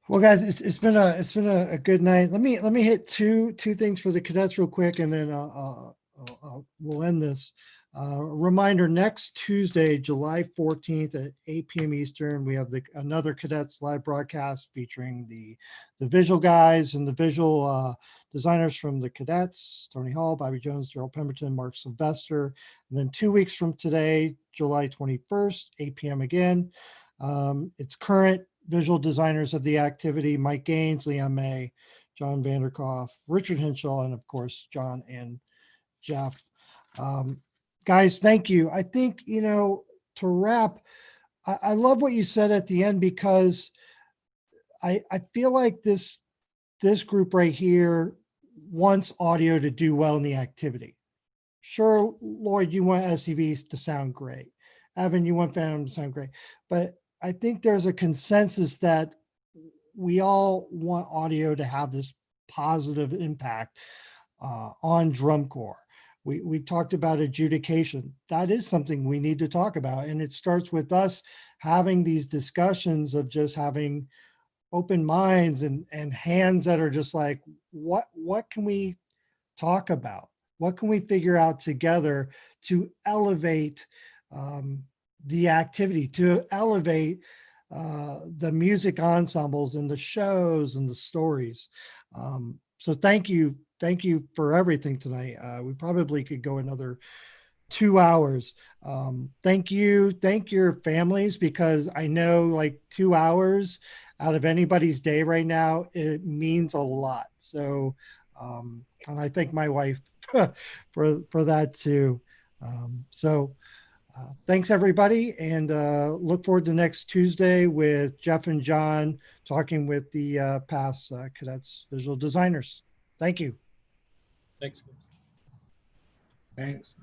Well, guys, it's been a good night. Let me hit two things for the cadets real quick, and then we'll end this. Reminder: next Tuesday, July 14th at 8 p.m. Eastern, we have another Cadets live broadcast featuring the visual guys and the visual designers from the Cadets: Tony Hall, Bobby Jones, Gerald Pemberton, Mark Sylvester. And then 2 weeks from today, July 21st, 8 p.m. again. It's current visual designers of the activity: Mike Gaines, Leon May, John Vanderkoff, Richard Henshaw, and of course, John and Jeff. Guys, thank you. I think, to wrap, I love what you said at the end, because I feel like this group right here wants audio to do well in the activity. Sure, Lloyd, you want SUVs to sound great. Evan, you want Phantom to sound great. But I think there's a consensus that we all want audio to have this positive impact on drum corps. We talked about adjudication. That is something we need to talk about. And it starts with us having these discussions of just having open minds and hands that are just like, what can we talk about? What can we figure out together to elevate the activity, to elevate the music ensembles and the shows and the stories? So thank you. Thank you for everything tonight. We probably could go another 2 hours. Thank you. Thank your families, because I know 2 hours out of anybody's day right now, it means a lot. So, and I thank my wife for that too. So Thanks, everybody, and look forward to next Tuesday with Jeff and John talking with the past cadets visual designers. Thank you. Thanks. Thanks.